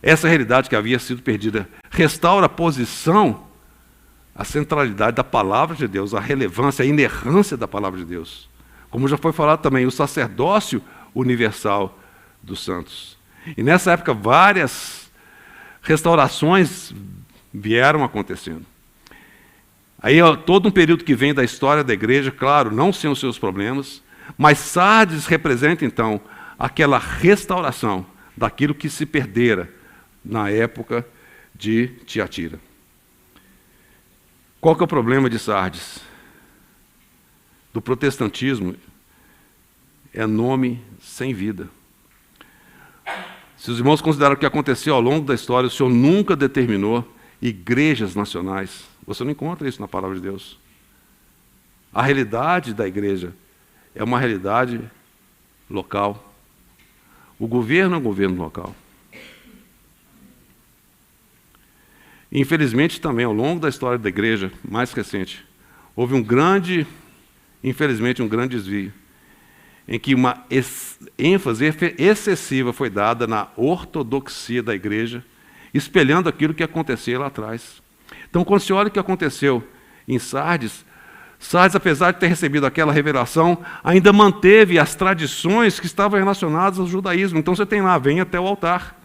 Essa realidade que havia sido perdida, restaura a posição, a centralidade da palavra de Deus, a relevância, a inerrância da palavra de Deus. Como já foi falado também, o sacerdócio universal dos santos. E nessa época, várias restaurações vieram acontecendo. Aí todo um período que vem da história da igreja, claro, não sem os seus problemas, mas Sardes representa então aquela restauração daquilo que se perdera na época de Tiatira. Qual que é o problema de Sardes? Do protestantismo é nome sem vida. Se os irmãos consideram o que aconteceu ao longo da história, o Senhor nunca determinou igrejas nacionais. Você não encontra isso na palavra de Deus. A realidade da igreja é uma realidade local. O governo é um governo local. Infelizmente também, ao longo da história da igreja mais recente, houve infelizmente um grande desvio, em que uma ênfase excessiva foi dada na ortodoxia da igreja, espelhando aquilo que acontecia lá atrás. Então, quando se olha o que aconteceu em Sardes, apesar de ter recebido aquela revelação, ainda manteve as tradições que estavam relacionadas ao judaísmo. Então, você tem lá, vem até o altar.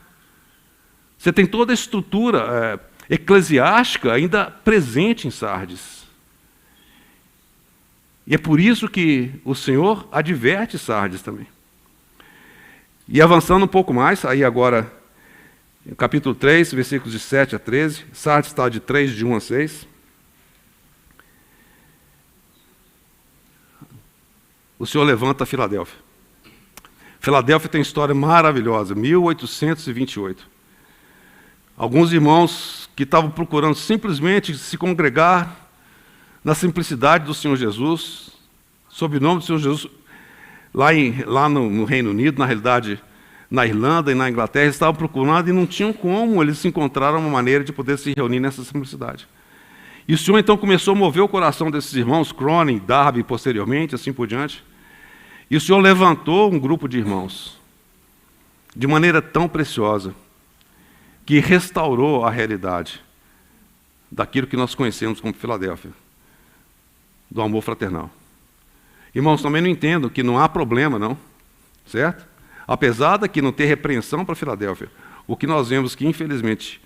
Você tem toda a estrutura eclesiástica ainda presente em Sardes. E é por isso que o Senhor adverte Sardes também. E avançando um pouco mais, aí agora, no capítulo 3, versículos de 7 a 13, Sardes está de 3, de 1 a 6. O Senhor levanta Filadélfia. Filadélfia tem história maravilhosa, 1828. Alguns irmãos que estavam procurando simplesmente se congregar na simplicidade do Senhor Jesus, sob o nome do Senhor Jesus, lá no Reino Unido, na realidade, na Irlanda e na Inglaterra, eles estavam procurando e não tinham como eles se encontraram uma maneira de poder se reunir nessa simplicidade. E o Senhor então começou a mover o coração desses irmãos, Cronin, Darby, posteriormente, assim por diante. E o Senhor levantou um grupo de irmãos, de maneira tão preciosa, que restaurou a realidade daquilo que nós conhecemos como Filadélfia, do amor fraternal. Irmãos, também não entendo que não há problema, não, certo? Apesar de que não ter repreensão para Filadélfia, o que nós vemos que, infelizmente,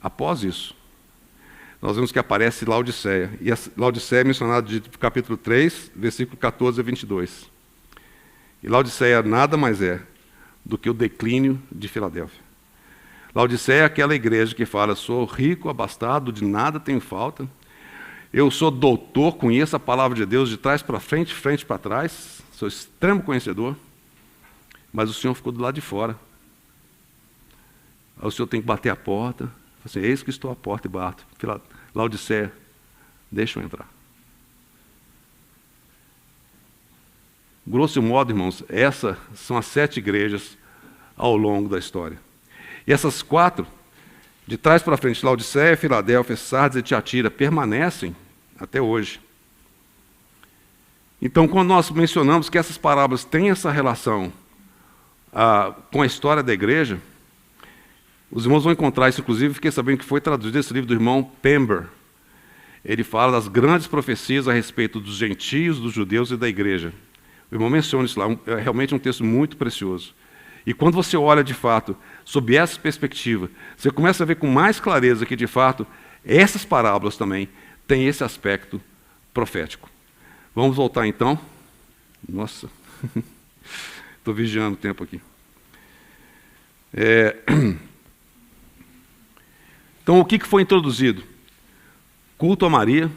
após isso, nós vemos que aparece Laodiceia. E a Laodiceia é mencionada de capítulo 3, versículo 14 a 22. E Laodiceia nada mais é do que o declínio de Filadélfia. Laodiceia é aquela igreja que fala, sou rico, abastado, de nada tenho falta. Eu sou doutor, conheço a palavra de Deus de trás para frente, frente para trás. Sou extremo conhecedor. Mas o Senhor ficou do lado de fora. Aí o Senhor tem que bater a porta. Assim, eis que estou à porta e bato. Laodiceia, deixa eu entrar. Grosso modo, irmãos, essas são as 7 igrejas ao longo da história. E essas 4, de trás para frente, Laodiceia, Filadélfia, Sardes e Tiatira, permanecem até hoje. Então, quando nós mencionamos que essas parábolas têm essa relação com a história da igreja, os irmãos vão encontrar isso, inclusive, fiquei sabendo que foi traduzido esse livro do irmão Pember. Ele fala das grandes profecias a respeito dos gentios, dos judeus e da igreja. O irmão menciona isso lá, é realmente um texto muito precioso. E quando você olha, de fato, sob essa perspectiva, você começa a ver com mais clareza que, de fato, essas parábolas também têm esse aspecto profético. Vamos voltar, então. Nossa, estou vigiando o tempo aqui. Então, o que foi introduzido? Culto a Maria.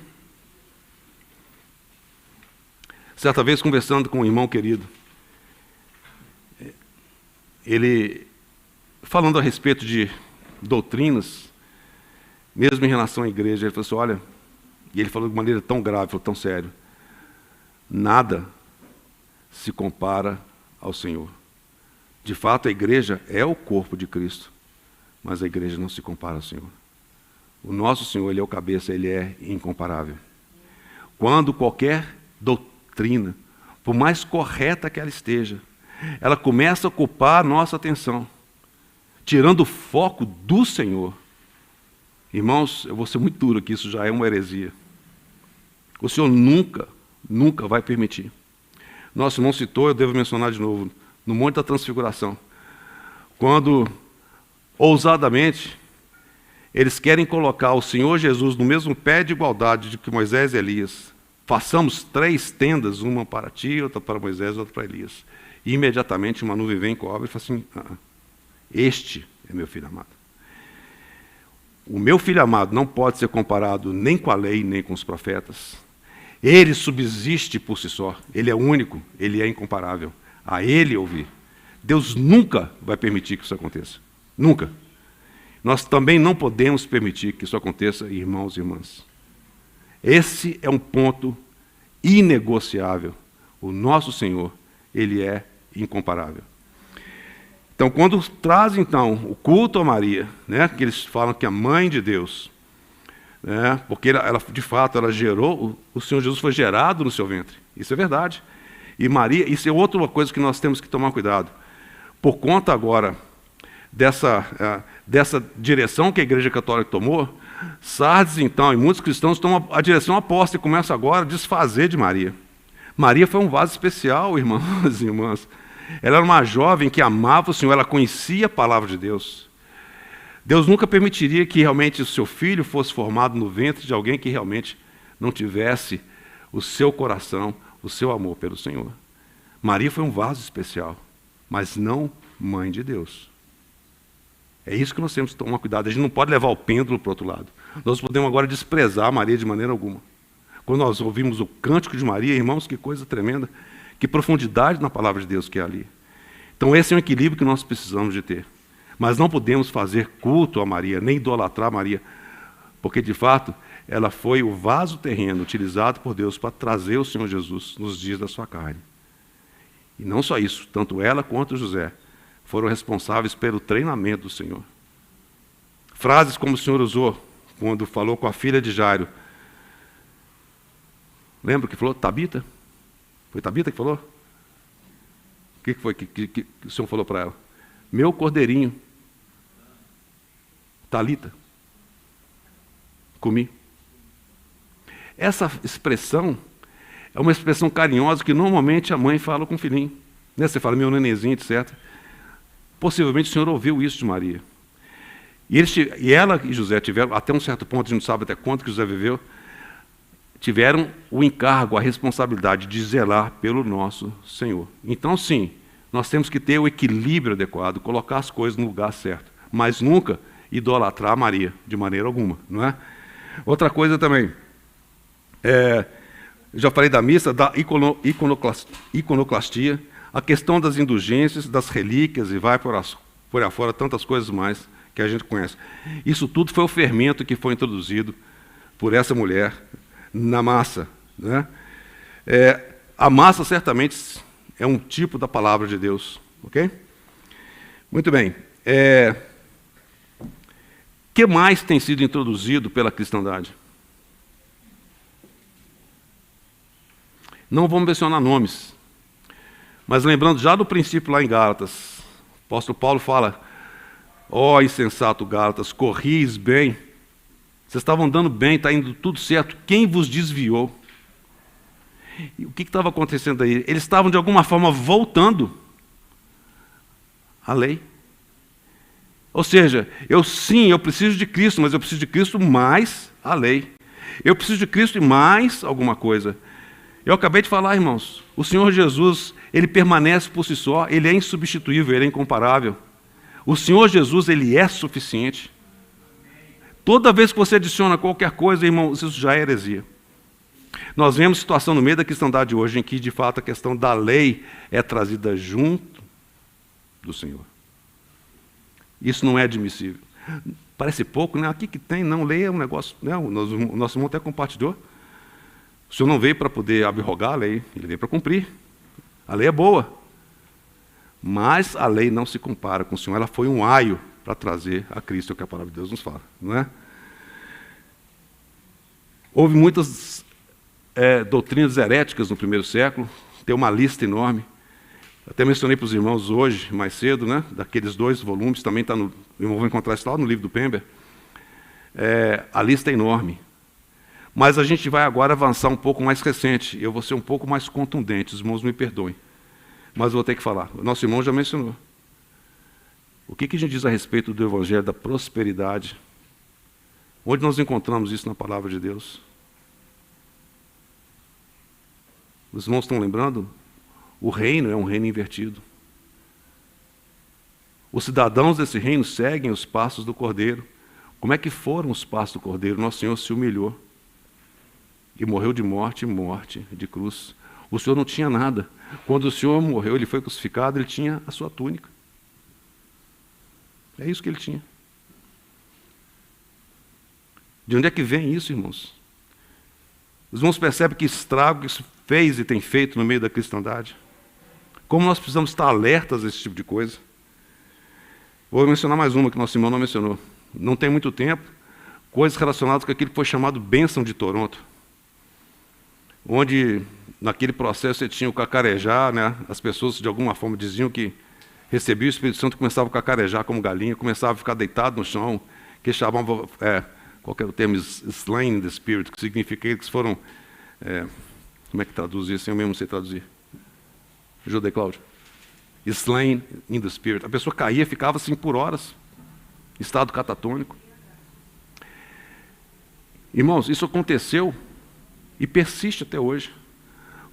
Certa vez, conversando com um irmão querido, ele, falando a respeito de doutrinas, mesmo em relação à igreja, ele falou assim, olha, e ele falou de maneira tão grave, falou tão sério, nada se compara ao Senhor. De fato, a igreja é o corpo de Cristo, mas a igreja não se compara ao Senhor. O nosso Senhor, Ele é o cabeça, Ele é incomparável. Quando qualquer doutrina, por mais correta que ela esteja, ela começa a ocupar a nossa atenção, tirando o foco do Senhor. Irmãos, eu vou ser muito duro aqui, isso já é uma heresia. O Senhor nunca vai permitir. Nosso irmão citou, eu devo mencionar de novo, no Monte da Transfiguração, quando, ousadamente, eles querem colocar o Senhor Jesus no mesmo pé de igualdade de que Moisés e Elias. Façamos 3 tendas, uma para ti, outra para Moisés, outra para Elias. E imediatamente uma nuvem vem, cobre e fala assim, este é meu filho amado. O meu filho amado não pode ser comparado nem com a lei, nem com os profetas. Ele subsiste por si só, ele é único, ele é incomparável. A ele ouvir. Deus nunca vai permitir que isso aconteça. Nunca. Nós também não podemos permitir que isso aconteça, irmãos e irmãs. Esse é um ponto inegociável. O nosso Senhor, Ele é incomparável. Então, quando traz, então, o culto a Maria, né, que eles falam que é a mãe de Deus, né, porque ela, de fato, ela gerou, o Senhor Jesus foi gerado no seu ventre. Isso é verdade. E Maria, isso é outra coisa que nós temos que tomar cuidado. Por conta agora dessa direção que a Igreja Católica tomou, Sardes, então, e muitos cristãos tomam a direção oposta e começam agora a desfazer de Maria. Maria foi um vaso especial, irmãos e irmãs. Ela era uma jovem que amava o Senhor, ela conhecia a palavra de Deus. Deus nunca permitiria que realmente o seu filho fosse formado no ventre de alguém que realmente não tivesse o seu coração, o seu amor pelo Senhor. Maria foi um vaso especial, mas não mãe de Deus. É isso que nós temos que tomar cuidado. A gente não pode levar o pêndulo para o outro lado. Nós podemos agora desprezar Maria de maneira alguma. Quando nós ouvimos o cântico de Maria, irmãos, que coisa tremenda, que profundidade na palavra de Deus que é ali. Então esse é um equilíbrio que nós precisamos de ter. Mas não podemos fazer culto a Maria, nem idolatrar Maria, porque de fato ela foi o vaso terreno utilizado por Deus para trazer o Senhor Jesus nos dias da sua carne. E não só isso, tanto ela quanto José foram responsáveis pelo treinamento do Senhor. Frases como o Senhor usou quando falou com a filha de Jairo. Lembra que falou? Tabita? Foi Tabita que falou? O que foi que o Senhor falou para ela? Meu cordeirinho. Talita. Comi. Essa expressão é uma expressão carinhosa que normalmente a mãe fala com o filhinho. Né? Você fala, meu nenenzinho, etc. Possivelmente o Senhor ouviu isso de Maria. E ela e José tiveram, até um certo ponto, a gente não sabe até quanto que José viveu, tiveram o encargo, a responsabilidade de zelar pelo nosso Senhor. Então, sim, nós temos que ter o equilíbrio adequado, colocar as coisas no lugar certo, mas nunca idolatrar Maria, de maneira alguma, não é? Outra coisa também, já falei da missa, da iconoclastia, a questão das indulgências, das relíquias, e vai por afora tantas coisas mais que a gente conhece. Isso tudo foi o fermento que foi introduzido por essa mulher na massa. Né? A massa certamente é um tipo da palavra de Deus, ok? Muito bem. O que mais tem sido introduzido pela cristandade? Não vamos mencionar nomes, mas lembrando já do princípio lá em Gálatas, o apóstolo Paulo fala: ó insensato Gálatas, corris bem, vocês estavam andando bem, está indo tudo certo, quem vos desviou? E o que estava acontecendo aí? Eles estavam de alguma forma voltando à lei. Ou seja, eu preciso de Cristo, mas eu preciso de Cristo mais a lei. Eu preciso de Cristo e mais alguma coisa. Eu acabei de falar, irmãos, o Senhor Jesus, Ele permanece por si só, Ele é insubstituível, Ele é incomparável. O Senhor Jesus, Ele é suficiente. Toda vez que você adiciona qualquer coisa, irmãos, isso já é heresia. Nós vemos situação no meio da cristandade hoje em que, de fato, a questão da lei é trazida junto do Senhor. Isso não é admissível. Parece pouco, né? Aqui que tem, não, lei é um negócio, né? O nosso irmão até compartilhou. O Senhor não veio para poder abrogar a lei, Ele veio para cumprir. A lei é boa, mas a lei não se compara com o Senhor. Ela foi um aio para trazer a Cristo, é o que a palavra de Deus nos fala, não é? Houve muitas doutrinas heréticas no primeiro século, tem uma lista enorme. Até mencionei para os irmãos hoje, mais cedo, né? Daqueles 2 volumes, também está no. O irmão vai encontrar isso lá no livro do Pember. A lista é enorme. Mas a gente vai agora avançar um pouco mais recente. Eu vou ser um pouco mais contundente, os irmãos me perdoem. Mas eu vou ter que falar. O nosso irmão já mencionou. O que a gente diz a respeito do Evangelho da prosperidade? Onde nós encontramos isso na palavra de Deus? Os irmãos estão lembrando? O reino é um reino invertido. Os cidadãos desse reino seguem os passos do Cordeiro. Como é que foram os passos do Cordeiro? Nosso Senhor se humilhou. E morreu de morte de cruz. O Senhor não tinha nada. Quando o Senhor morreu, Ele foi crucificado, Ele tinha a sua túnica. É isso que Ele tinha. De onde é que vem isso, irmãos? Os irmãos percebem que estrago que isso fez e tem feito no meio da cristandade? Como nós precisamos estar alertas a esse tipo de coisa? Vou mencionar mais uma que nosso irmão não mencionou. Não tem muito tempo, coisas relacionadas com aquilo que foi chamado Bênção de Toronto. Onde, naquele processo, você tinha o cacarejar, né? As pessoas, de alguma forma, diziam que recebiam o Espírito Santo e começavam a cacarejar como galinha, começavam a ficar deitado no chão, que chamavam, qual que era o termo, slain in the spirit, que significa que eles foram, como é que traduz isso? Eu mesmo não sei traduzir. Ajuda aí, Cláudio. Slain in the spirit. A pessoa caía, ficava assim por horas, estado catatônico. Irmãos, isso aconteceu e persiste até hoje.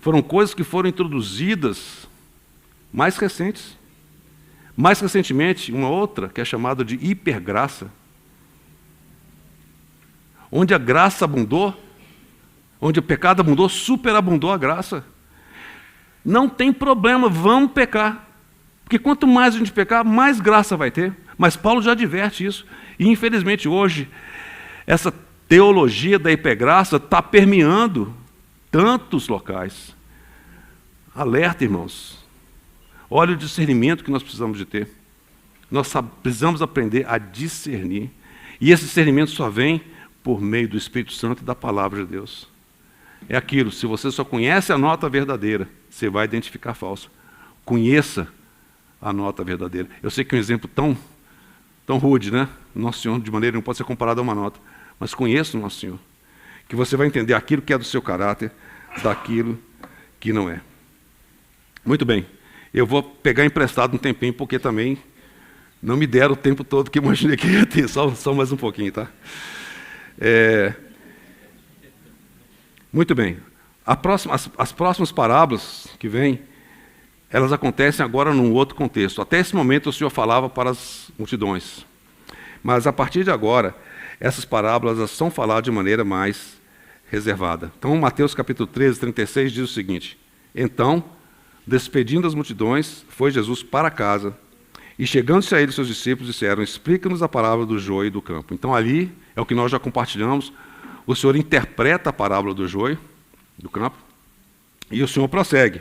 Foram coisas que foram introduzidas mais recentes. Mais recentemente, uma outra que é chamada de hipergraça. Onde a graça abundou, onde o pecado abundou, superabundou a graça. Não tem problema, vamos pecar. Porque quanto mais a gente pecar, mais graça vai ter. Mas Paulo já adverte isso. E infelizmente hoje, essa teologia da hipergraça está permeando tantos locais. Alerta, irmãos. Olha o discernimento que nós precisamos de ter. Nós precisamos aprender a discernir. E esse discernimento só vem por meio do Espírito Santo e da palavra de Deus. É aquilo, se você só conhece a nota verdadeira, você vai identificar a falsa. Conheça a nota verdadeira. Eu sei que é um exemplo tão rude, né? Nosso Senhor, de maneira, não pode ser comparado a uma nota. Mas conheça o Nosso Senhor. Que você vai entender aquilo que é do seu caráter, daquilo que não é. Muito bem. Eu vou pegar emprestado um tempinho, porque também não me deram o tempo todo que imaginei que ia ter. Só mais um pouquinho, tá? Muito bem. As próximas parábolas que vêm, elas acontecem agora num outro contexto. Até esse momento o Senhor falava para as multidões. Mas a partir de agora, essas parábolas são faladas de maneira mais reservada. Então, Mateus capítulo 13, 36 diz o seguinte: então, despedindo as multidões, foi Jesus para casa, e chegando-se a ele, seus discípulos disseram: explica-nos a parábola do joio e do campo. Então, ali é o que nós já compartilhamos. O Senhor interpreta a parábola do joio, do campo, e o Senhor prossegue.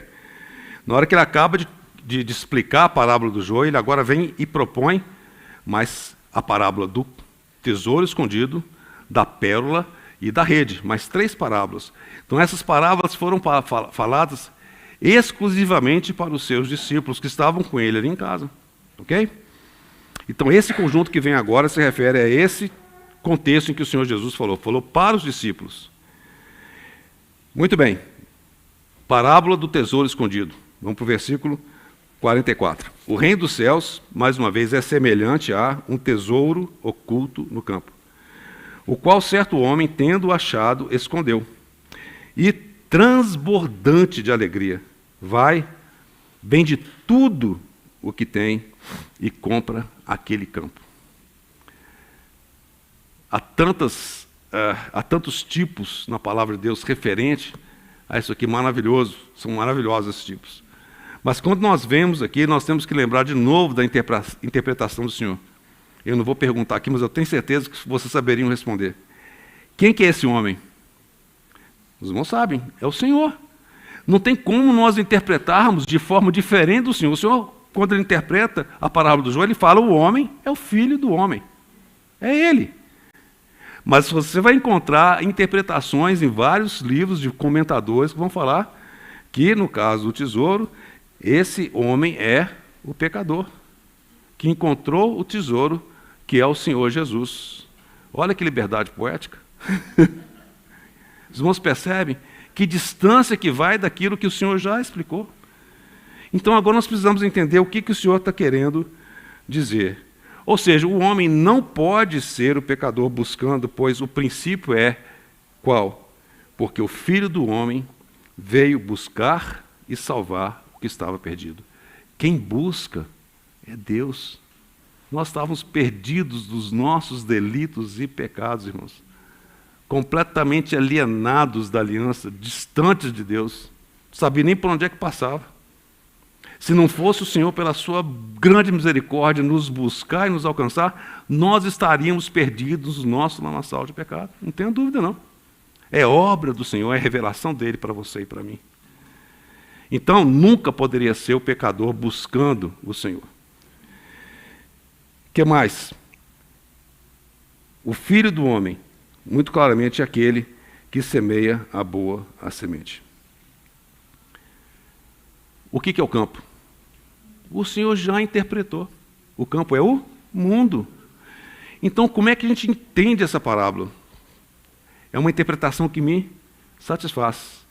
Na hora que ele acaba de explicar a parábola do joio, ele agora vem e propõe mais a parábola do tesouro escondido, da pérola e da rede, mais 3 parábolas. Então essas parábolas foram faladas exclusivamente para os seus discípulos que estavam com ele ali em casa. Ok? Então esse conjunto que vem agora se refere a esse contexto em que o Senhor Jesus falou para os discípulos. Muito bem. Parábola do tesouro escondido. Vamos para o versículo 44. O reino dos céus, mais uma vez, é semelhante a um tesouro oculto no campo, o qual certo homem, tendo achado, escondeu. E, transbordante de alegria, vende tudo o que tem e compra aquele campo. Há tantos tipos na palavra de Deus referente a isso aqui maravilhoso, são maravilhosos esses tipos. Mas quando nós vemos aqui, nós temos que lembrar de novo da interpretação do Senhor. Eu não vou perguntar aqui, mas eu tenho certeza que vocês saberiam responder. Quem que é esse homem? Os irmãos sabem, é o Senhor. Não tem como nós interpretarmos de forma diferente do Senhor. O Senhor, quando ele interpreta a parábola do joio, ele fala: o homem é o filho do homem. É ele. Mas você vai encontrar interpretações em vários livros de comentadores que vão falar que, no caso do tesouro, esse homem é o pecador, que encontrou o tesouro, que é o Senhor Jesus. Olha que liberdade poética. Os irmãos percebem que distância que vai daquilo que o Senhor já explicou. Então agora nós precisamos entender o que o Senhor está querendo dizer. Ou seja, o homem não pode ser o pecador buscando, pois o princípio é qual? Porque o Filho do Homem veio buscar e salvar o que estava perdido. Quem busca é Deus. Nós estávamos perdidos dos nossos delitos e pecados, irmãos. Completamente alienados da aliança, distantes de Deus. Não sabia nem por onde é que passava. Se não fosse o Senhor, pela sua grande misericórdia, nos buscar e nos alcançar, nós estaríamos perdidos no nosso lamaçal de pecado. Não tenha dúvida, não. É obra do Senhor, é revelação dele para você e para mim. Então, nunca poderia ser o pecador buscando o Senhor. O que mais? O Filho do Homem, muito claramente, é aquele que semeia a semente. O que é o campo? O Senhor já interpretou. O campo é o mundo. Então, como é que a gente entende essa parábola? É uma interpretação que me satisfaz.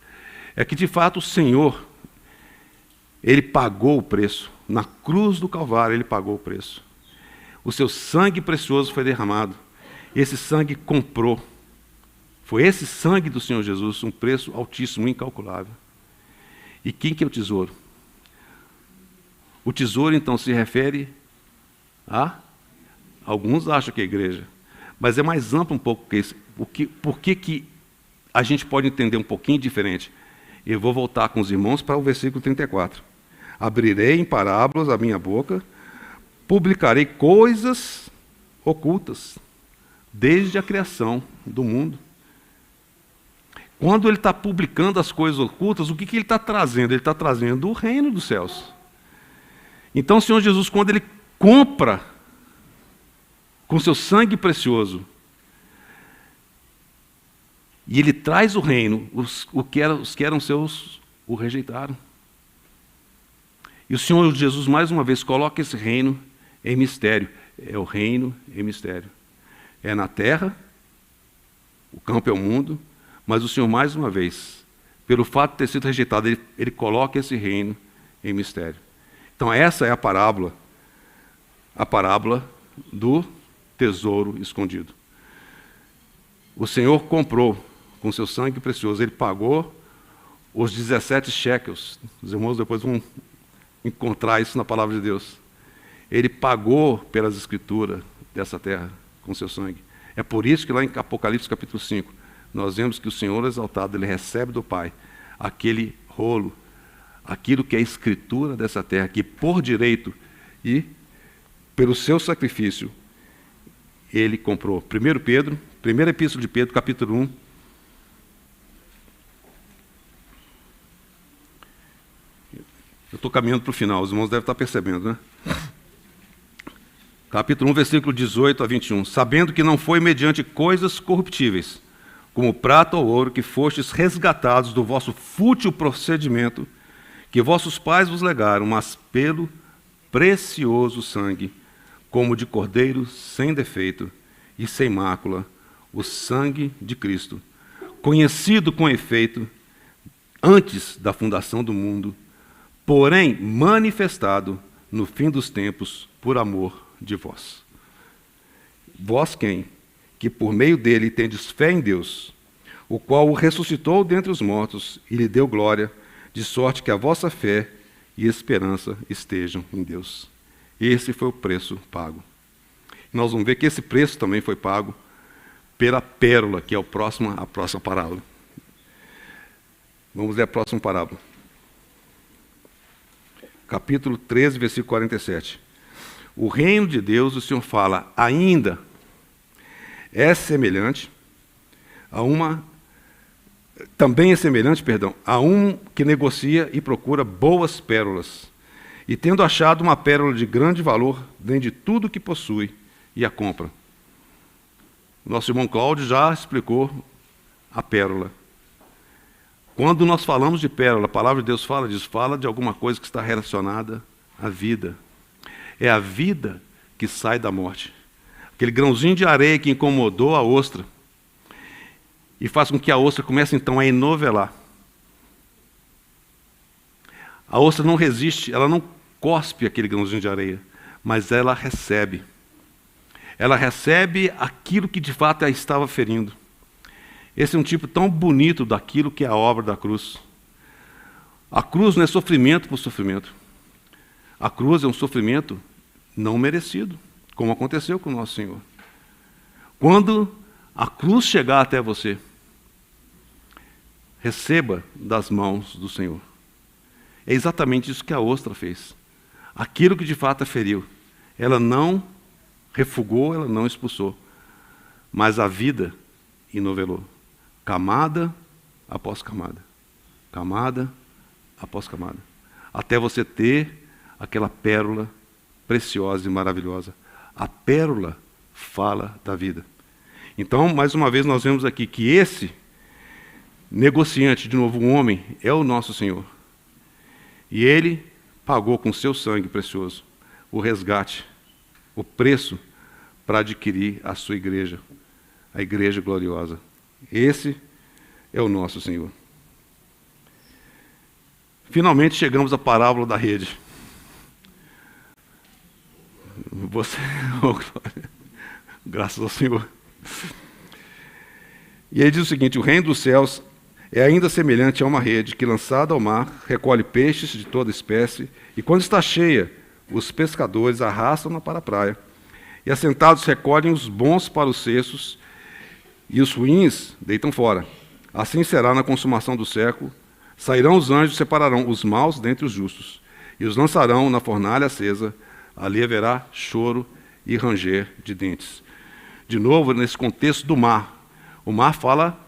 É que, de fato, o Senhor, ele pagou o preço. Na cruz do Calvário, ele pagou o preço. O seu sangue precioso foi derramado. Esse sangue comprou. Foi esse sangue do Senhor Jesus, um preço altíssimo, incalculável. E quem que é o tesouro? O tesouro, então, se refere a... Alguns acham que é a igreja, mas é mais amplo um pouco que isso. Por que a gente pode entender um pouquinho diferente? Eu vou voltar com os irmãos para o versículo 34. Abrirei em parábolas a minha boca, publicarei coisas ocultas, desde a criação do mundo. Quando ele está publicando as coisas ocultas, o que ele está trazendo? Ele está trazendo o reino dos céus. Então o Senhor Jesus, quando ele compra com seu sangue precioso, e ele traz o reino, os que eram seus o rejeitaram. E o Senhor Jesus, mais uma vez, coloca esse reino em mistério. É o reino em mistério. É na terra, o campo é o mundo, mas o Senhor, mais uma vez, pelo fato de ter sido rejeitado, ele coloca esse reino em mistério. Então essa é a parábola do tesouro escondido. O Senhor comprou com seu sangue precioso, ele pagou os 17 shekels. Os irmãos depois vão encontrar isso na palavra de Deus. Ele pagou pelas escrituras dessa terra com seu sangue. É por isso que lá em Apocalipse capítulo 5, nós vemos que o Senhor exaltado, ele recebe do Pai aquele rolo, aquilo que é a escritura dessa terra, que por direito e pelo seu sacrifício, ele comprou. Primeira epístola de Pedro, capítulo 1, Eu estou caminhando para o final, os irmãos devem estar percebendo, né? Capítulo 1, versículo 18 a 21. Sabendo que não foi mediante coisas corruptíveis, como prata ou ouro, que fostes resgatados do vosso fútil procedimento, que vossos pais vos legaram, mas pelo precioso sangue, como de cordeiro sem defeito e sem mácula, o sangue de Cristo, conhecido com efeito antes da fundação do mundo, porém manifestado no fim dos tempos por amor de vós. Vós quem? Que por meio dele tendes fé em Deus, o qual o ressuscitou dentre os mortos e lhe deu glória, de sorte que a vossa fé e esperança estejam em Deus. Esse foi o preço pago. Nós vamos ver que esse preço também foi pago pela pérola, que é a próxima parábola. Vamos ler a próxima parábola. Capítulo 13, versículo 47. O reino de Deus, o Senhor fala, ainda é semelhante a a um que negocia e procura boas pérolas, e tendo achado uma pérola de grande valor, vende tudo o que possui e a compra. Nosso irmão Cláudio já explicou a pérola. Quando nós falamos de pérola, a palavra de Deus fala disso, fala de alguma coisa que está relacionada à vida. É a vida que sai da morte. Aquele grãozinho de areia que incomodou a ostra e faz com que a ostra comece então a enovelar. A ostra não resiste, ela não cospe aquele grãozinho de areia, mas ela recebe. Ela recebe aquilo que de fato a estava ferindo. Esse é um tipo tão bonito daquilo que é a obra da cruz. A cruz não é sofrimento por sofrimento. A cruz é um sofrimento não merecido, como aconteceu com o nosso Senhor. Quando a cruz chegar até você, receba das mãos do Senhor. É exatamente isso que a ostra fez. Aquilo que de fato a feriu, ela não refugou, ela não expulsou, mas a vida inovelou. Camada após camada. Camada após camada. Até você ter aquela pérola preciosa e maravilhosa. A pérola fala da vida. Então, mais uma vez, nós vemos aqui que esse negociante, de novo, um homem, é o nosso Senhor. E ele pagou com seu sangue precioso o resgate, o preço para adquirir a sua igreja, a igreja gloriosa. Esse é o nosso Senhor. Finalmente chegamos à parábola da rede. Graças ao Senhor. E ele diz o seguinte: o reino dos céus é ainda semelhante a uma rede que, lançada ao mar, recolhe peixes de toda espécie, e quando está cheia, os pescadores arrastam-na para a praia, e assentados recolhem os bons para os cestos, e os ruins deitam fora. Assim será na consumação do século. Sairão os anjos, separarão os maus dentre os justos, e os lançarão na fornalha acesa. Ali haverá choro e ranger de dentes. De novo, nesse contexto do mar. O mar fala,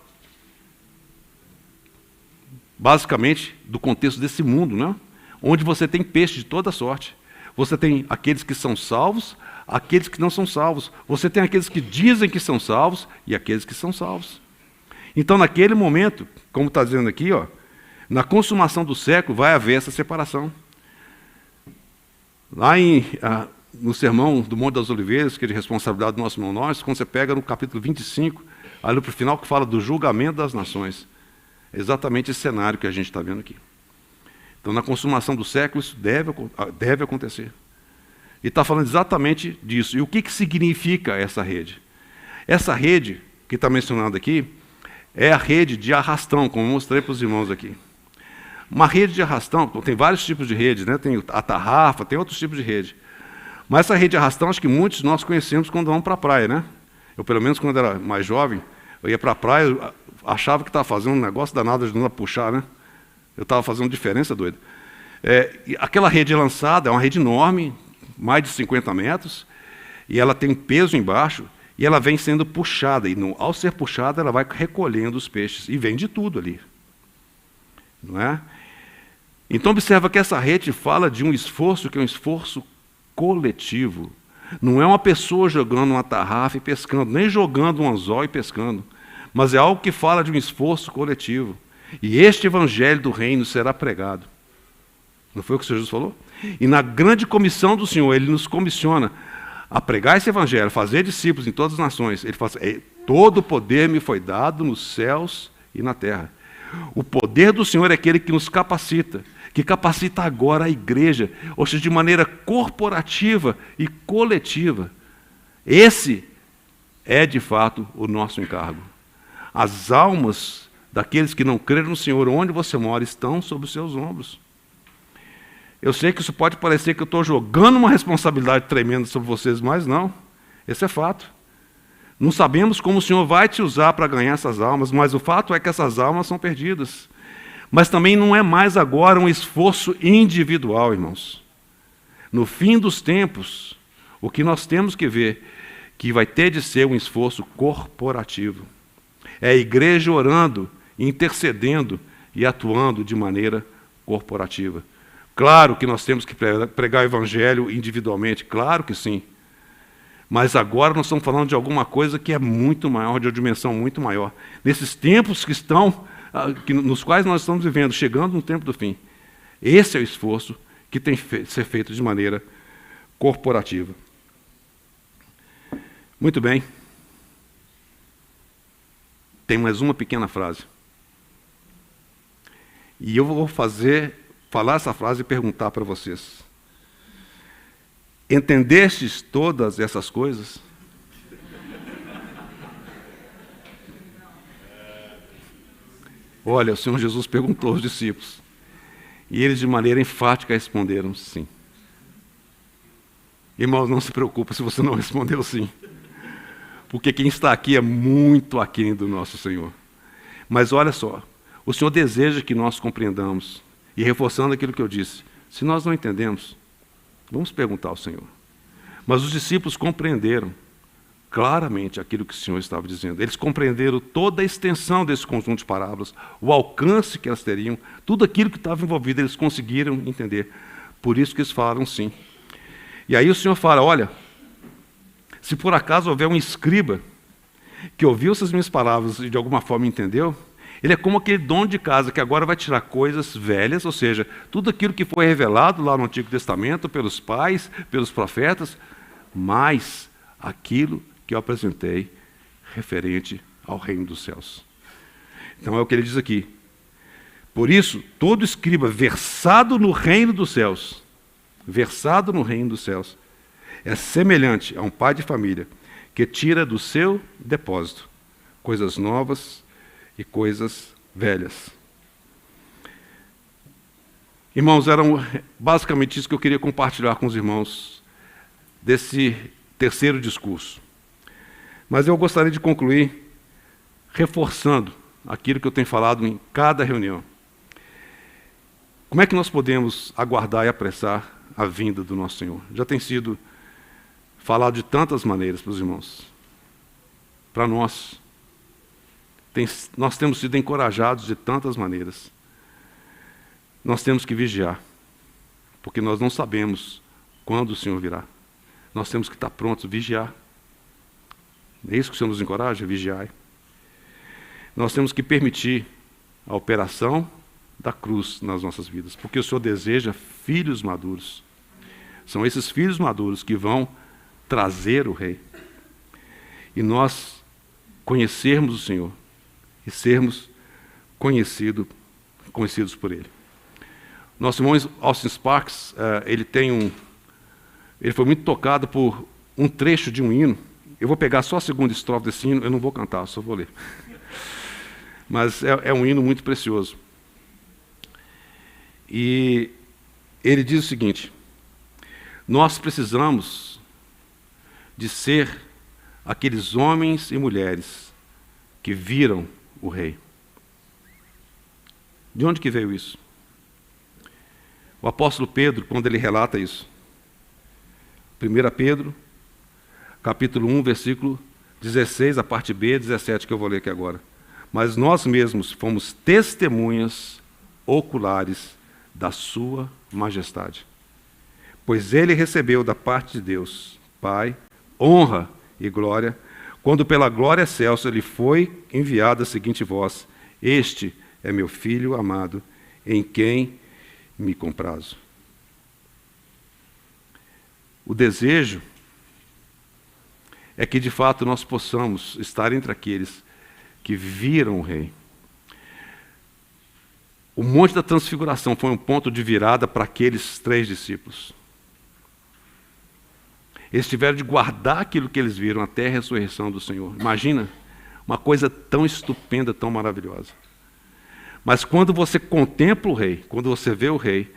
basicamente, do contexto desse mundo, né? Onde você tem peixe de toda sorte. Você tem aqueles que são salvos, aqueles que não são salvos. Você tem aqueles que dizem que são salvos e aqueles que são salvos. Então, naquele momento, como está dizendo aqui, na consumação do século vai haver essa separação. Lá no sermão do Monte das Oliveiras, que é de responsabilidade do nosso irmão Norris, quando você pega no capítulo 25, ali para o final, que fala do julgamento das nações. É exatamente esse cenário que a gente está vendo aqui. Então, na consumação do século, isso deve acontecer. E está falando exatamente disso. E o que significa essa rede? Essa rede, que está mencionada aqui, é a rede de arrastão, como eu mostrei para os irmãos aqui. Uma rede de arrastão, tem vários tipos de redes, né? Tem a tarrafa, tem outros tipos de rede. Mas essa rede de arrastão, acho que muitos nós conhecemos quando vamos para a praia, né? Eu, pelo menos, quando era mais jovem, eu ia para a praia, eu achava que estava fazendo um negócio danado de não puxar, né? Eu estava fazendo diferença doida. Aquela rede lançada é uma rede enorme, mais de 50 metros, e ela tem peso embaixo, e ela vem sendo puxada, e ao ser puxada, ela vai recolhendo os peixes, e vem de tudo ali. Não é? Então observa que essa rede fala de um esforço que é um esforço coletivo. Não é uma pessoa jogando uma tarrafa e pescando, nem jogando um anzol e pescando, mas é algo que fala de um esforço coletivo. E este evangelho do reino será pregado. Não foi o que o Senhor Jesus falou? E na grande comissão do Senhor, Ele nos comissiona a pregar esse evangelho, fazer discípulos em todas as nações. Ele fala assim, todo o poder me foi dado nos céus e na terra. O poder do Senhor é aquele que nos capacita, que capacita agora a igreja, ou seja, de maneira corporativa e coletiva. Esse é, de fato, o nosso encargo. As almas daqueles que não creram no Senhor, onde você mora, estão sobre os seus ombros. Eu sei que isso pode parecer que eu estou jogando uma responsabilidade tremenda sobre vocês, mas não. Esse é fato. Não sabemos como o Senhor vai te usar para ganhar essas almas, mas o fato é que essas almas são perdidas. Mas também não é mais agora um esforço individual, irmãos. No fim dos tempos, o que nós temos que ver, que vai ter de ser um esforço corporativo. É a igreja orando, intercedendo e atuando de maneira corporativa. Claro que nós temos que pregar o evangelho individualmente, claro que sim. Mas agora nós estamos falando de alguma coisa que é muito maior, de uma dimensão muito maior. Nesses tempos que estão, nos quais nós estamos vivendo, chegando no tempo do fim. Esse é o esforço que tem que ser feito de maneira corporativa. Muito bem. Tem mais uma pequena frase. E eu vou falar essa frase e perguntar para vocês. Entendestes todas essas coisas? Olha, o Senhor Jesus perguntou aos discípulos. E eles, de maneira enfática, responderam sim. Irmãos, não se preocupe se você não respondeu sim. Porque quem está aqui é muito aquém do nosso Senhor. Mas olha só, o Senhor deseja que nós compreendamos. E reforçando aquilo que eu disse, se nós não entendemos, vamos perguntar ao Senhor. Mas os discípulos compreenderam claramente aquilo que o Senhor estava dizendo. Eles compreenderam toda a extensão desse conjunto de parábolas, o alcance que elas teriam, tudo aquilo que estava envolvido, eles conseguiram entender. Por isso que eles falaram sim. E aí o Senhor fala, olha, se por acaso houver um escriba que ouviu essas minhas palavras e de alguma forma entendeu, ele é como aquele dono de casa que agora vai tirar coisas velhas, ou seja, tudo aquilo que foi revelado lá no Antigo Testamento pelos pais, pelos profetas, mais aquilo que eu apresentei referente ao reino dos céus. Então é o que ele diz aqui. Por isso, todo escriba versado no reino dos céus, é semelhante a um pai de família que tira do seu depósito coisas novas e coisas velhas. Irmãos, era basicamente isso que eu queria compartilhar com os irmãos desse terceiro discurso. Mas eu gostaria de concluir reforçando aquilo que eu tenho falado em cada reunião. Como é que nós podemos aguardar e apressar a vinda do nosso Senhor? Já tem sido falado de tantas maneiras para os irmãos. Para nós temos sido encorajados de tantas maneiras. Nós temos que vigiar, porque nós não sabemos quando o Senhor virá. Nós temos que estar prontos, vigiar. É isso que o Senhor nos encoraja, vigiar. Nós temos que permitir a operação da cruz nas nossas vidas, porque o Senhor deseja filhos maduros. São esses filhos maduros que vão trazer o Rei. E nós conhecermos o Senhor e sermos conhecidos por Ele. Nosso irmão Austin Sparks, ele foi muito tocado por um trecho de um hino. Eu vou pegar só a segunda estrofe desse hino, eu não vou cantar, só vou ler. Mas é um hino muito precioso. E ele diz o seguinte: nós precisamos de ser aqueles homens e mulheres que viram o Rei. De onde que veio isso? O apóstolo Pedro, quando ele relata isso, 1 Pedro, capítulo 1, versículo 16, a parte B, 17, que eu vou ler aqui agora. Mas nós mesmos fomos testemunhas oculares da sua majestade. Pois ele recebeu da parte de Deus, Pai, honra e glória, quando pela glória excelsa lhe foi enviada a seguinte voz: Este é meu Filho amado, em quem me comprazo. O desejo é que, de fato, nós possamos estar entre aqueles que viram o Rei. O Monte da Transfiguração foi um ponto de virada para aqueles 3 discípulos. Eles tiveram de guardar aquilo que eles viram até a ressurreição do Senhor. Imagina, uma coisa tão estupenda, tão maravilhosa. Mas quando você contempla o Rei, quando você vê o Rei,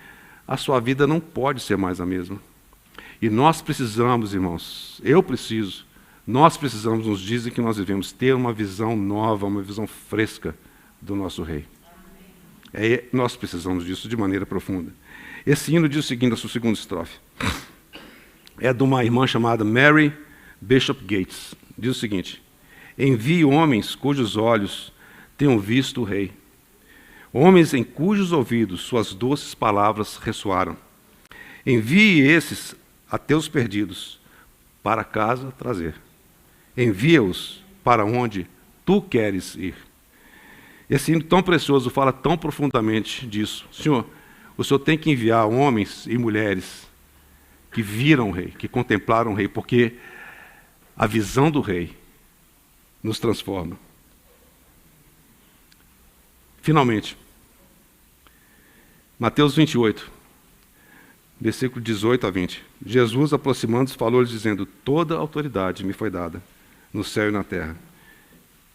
a sua vida não pode ser mais a mesma. E nós precisamos, irmãos, nós precisamos, nos dizem que nós devemos ter uma visão nova, uma visão fresca do nosso Rei. Nós precisamos disso de maneira profunda. Esse hino diz o seguinte, a sua segunda estrofe. É de uma irmã chamada Mary Bishop Gates. Diz o seguinte: envie homens cujos olhos tenham visto o Rei, homens em cujos ouvidos suas doces palavras ressoaram. Envie esses a teus perdidos para casa trazer. Envia-os para onde tu queres ir. Esse hino tão precioso fala tão profundamente disso. Senhor, o Senhor tem que enviar homens e mulheres que viram o Rei, que contemplaram o Rei, porque a visão do Rei nos transforma. Finalmente, Mateus 28, versículo 18 a 20. Jesus, aproximando-se, falou-lhes, dizendo: toda a autoridade me foi dada, no céu e na terra.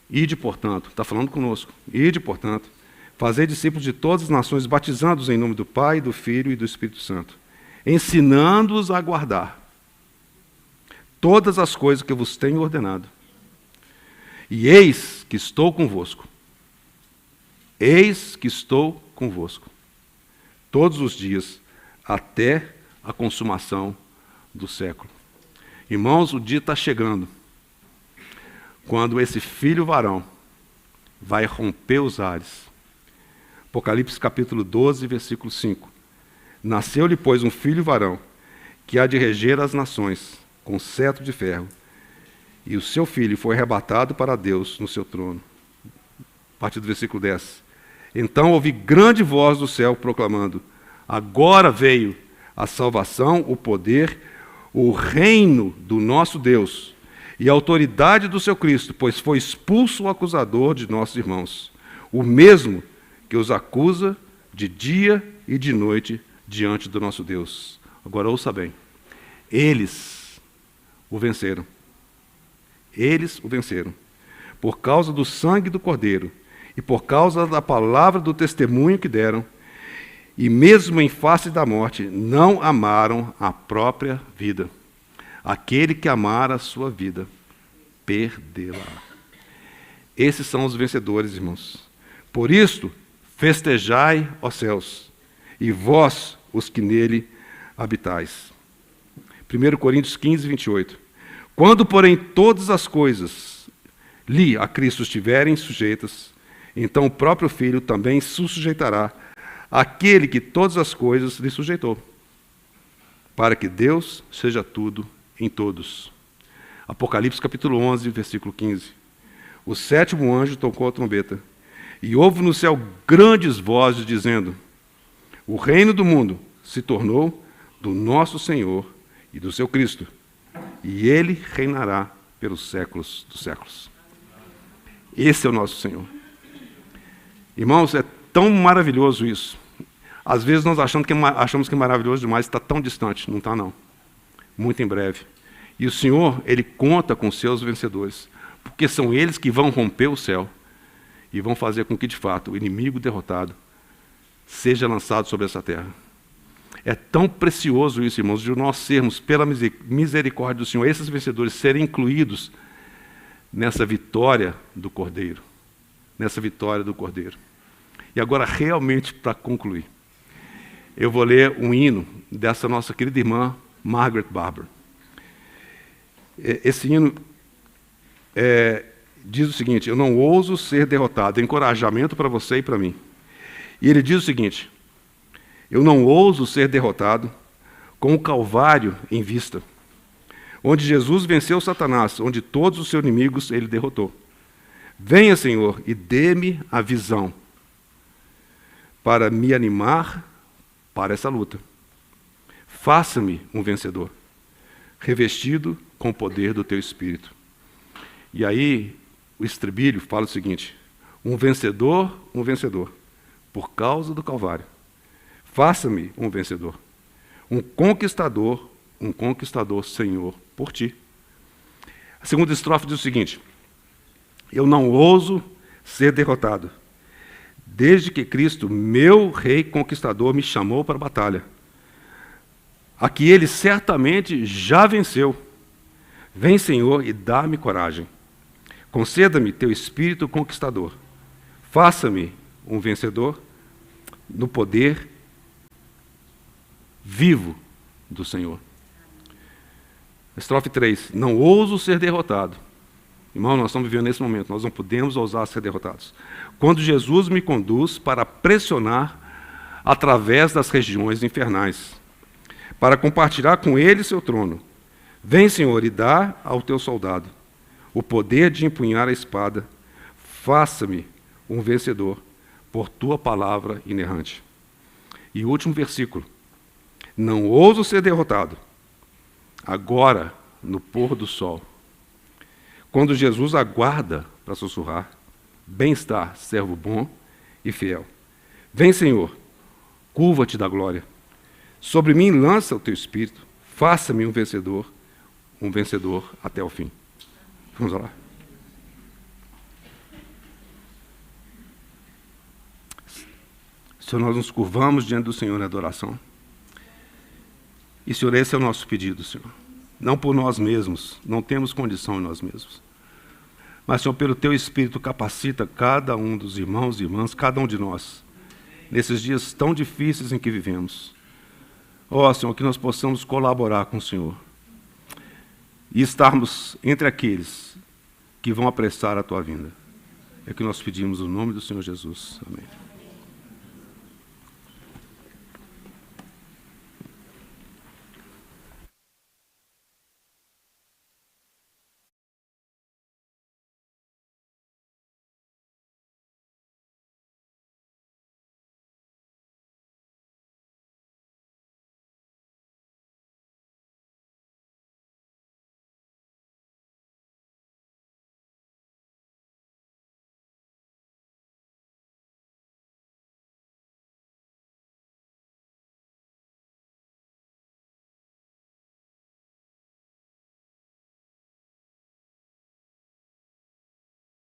Ide, portanto, está falando conosco, ide, portanto, fazei discípulos de todas as nações, batizando-os em nome do Pai, do Filho e do Espírito Santo, ensinando-os a guardar todas as coisas que eu vos tenho ordenado. E eis que estou convosco, todos os dias, até a consumação do século. Irmãos, o dia está chegando, quando esse filho varão vai romper os ares. Apocalipse capítulo 12, versículo 5. Nasceu-lhe, pois, um filho varão, que há de reger as nações, com cetro de ferro, e o seu filho foi arrebatado para Deus no seu trono. A partir do versículo 10. Então ouvi grande voz do céu proclamando: agora veio a salvação, o poder, o reino do nosso Deus e a autoridade do seu Cristo, pois foi expulso o acusador de nossos irmãos, o mesmo que os acusa de dia e de noite diante do nosso Deus. Agora ouça bem, eles o venceram. Eles o venceram, por causa do sangue do Cordeiro e por causa da palavra do testemunho que deram, e mesmo em face da morte, não amaram a própria vida. Aquele que amar a sua vida, perdê-la. Esses são os vencedores, irmãos. Por isto, festejai, ó céus, e vós, os que nele habitais. 1 Coríntios 15, 28. Quando, porém, todas as coisas lhe a Cristo estiverem sujeitas, então o próprio Filho também se sujeitará àquele que todas as coisas lhe sujeitou, para que Deus seja tudo em todos. Apocalipse capítulo 11, versículo 15. O 7º anjo tocou a trombeta, e houve no céu grandes vozes dizendo: o reino do mundo se tornou do nosso Senhor e do seu Cristo, e ele reinará pelos séculos dos séculos. Esse é o nosso Senhor. Irmãos, é tão maravilhoso isso. Às vezes nós achamos que é maravilhoso demais, está tão distante. Não está, não. Muito em breve. E o Senhor, Ele conta com os seus vencedores, porque são eles que vão romper o céu e vão fazer com que, de fato, o inimigo derrotado seja lançado sobre essa terra. É tão precioso isso, irmãos, de nós sermos, pela misericórdia do Senhor, esses vencedores serem incluídos nessa vitória do Cordeiro. Nessa vitória do Cordeiro. E agora, realmente, para concluir, eu vou ler um hino dessa nossa querida irmã, Margaret Barber. Esse hino diz o seguinte: eu não ouso ser derrotado, encorajamento para você e para mim. E ele diz o seguinte: Eu não ouso ser derrotado, com o Calvário em vista, onde Jesus venceu Satanás, onde todos os seus inimigos ele derrotou. Venha, Senhor, e dê-me a visão para me animar para essa luta. Faça-me um vencedor, revestido com o poder do teu Espírito. E aí, o estribilho fala o seguinte: um vencedor, por causa do Calvário. Faça-me um vencedor, um conquistador, Senhor, por ti. A segunda estrofe diz o seguinte: eu não ouso ser derrotado, desde que Cristo, meu Rei conquistador, me chamou para a batalha. Aqui ele certamente já venceu. Vem, Senhor, e dá-me coragem. Conceda-me teu espírito conquistador. Faça-me um vencedor no poder vivo do Senhor. Estrofe 3. Não ouso ser derrotado. Irmão, nós estamos vivendo nesse momento, nós não podemos ousar ser derrotados. Quando Jesus me conduz para pressionar através das regiões infernais, para compartilhar com ele seu trono. Vem, Senhor, e dá ao teu soldado o poder de empunhar a espada. Faça-me um vencedor por tua palavra inerrante. E o último versículo. Não ouso ser derrotado, agora, no pôr do sol, quando Jesus aguarda para sussurrar: bem-estar, servo bom e fiel. Vem, Senhor, curva-te da glória. Sobre mim lança o teu espírito. Faça-me um vencedor até o fim. Vamos lá. Senhor, nós nos curvamos diante do Senhor em adoração. E, Senhor, esse é o nosso pedido, Senhor. Não por nós mesmos, não temos condição em nós mesmos. Mas, Senhor, pelo teu Espírito, capacita cada um dos irmãos e irmãs, cada um de nós, nesses dias tão difíceis em que vivemos. Ó, Senhor, que nós possamos colaborar com o Senhor e estarmos entre aqueles que vão apressar a tua vinda. É o que nós pedimos no nome do Senhor Jesus. Amém.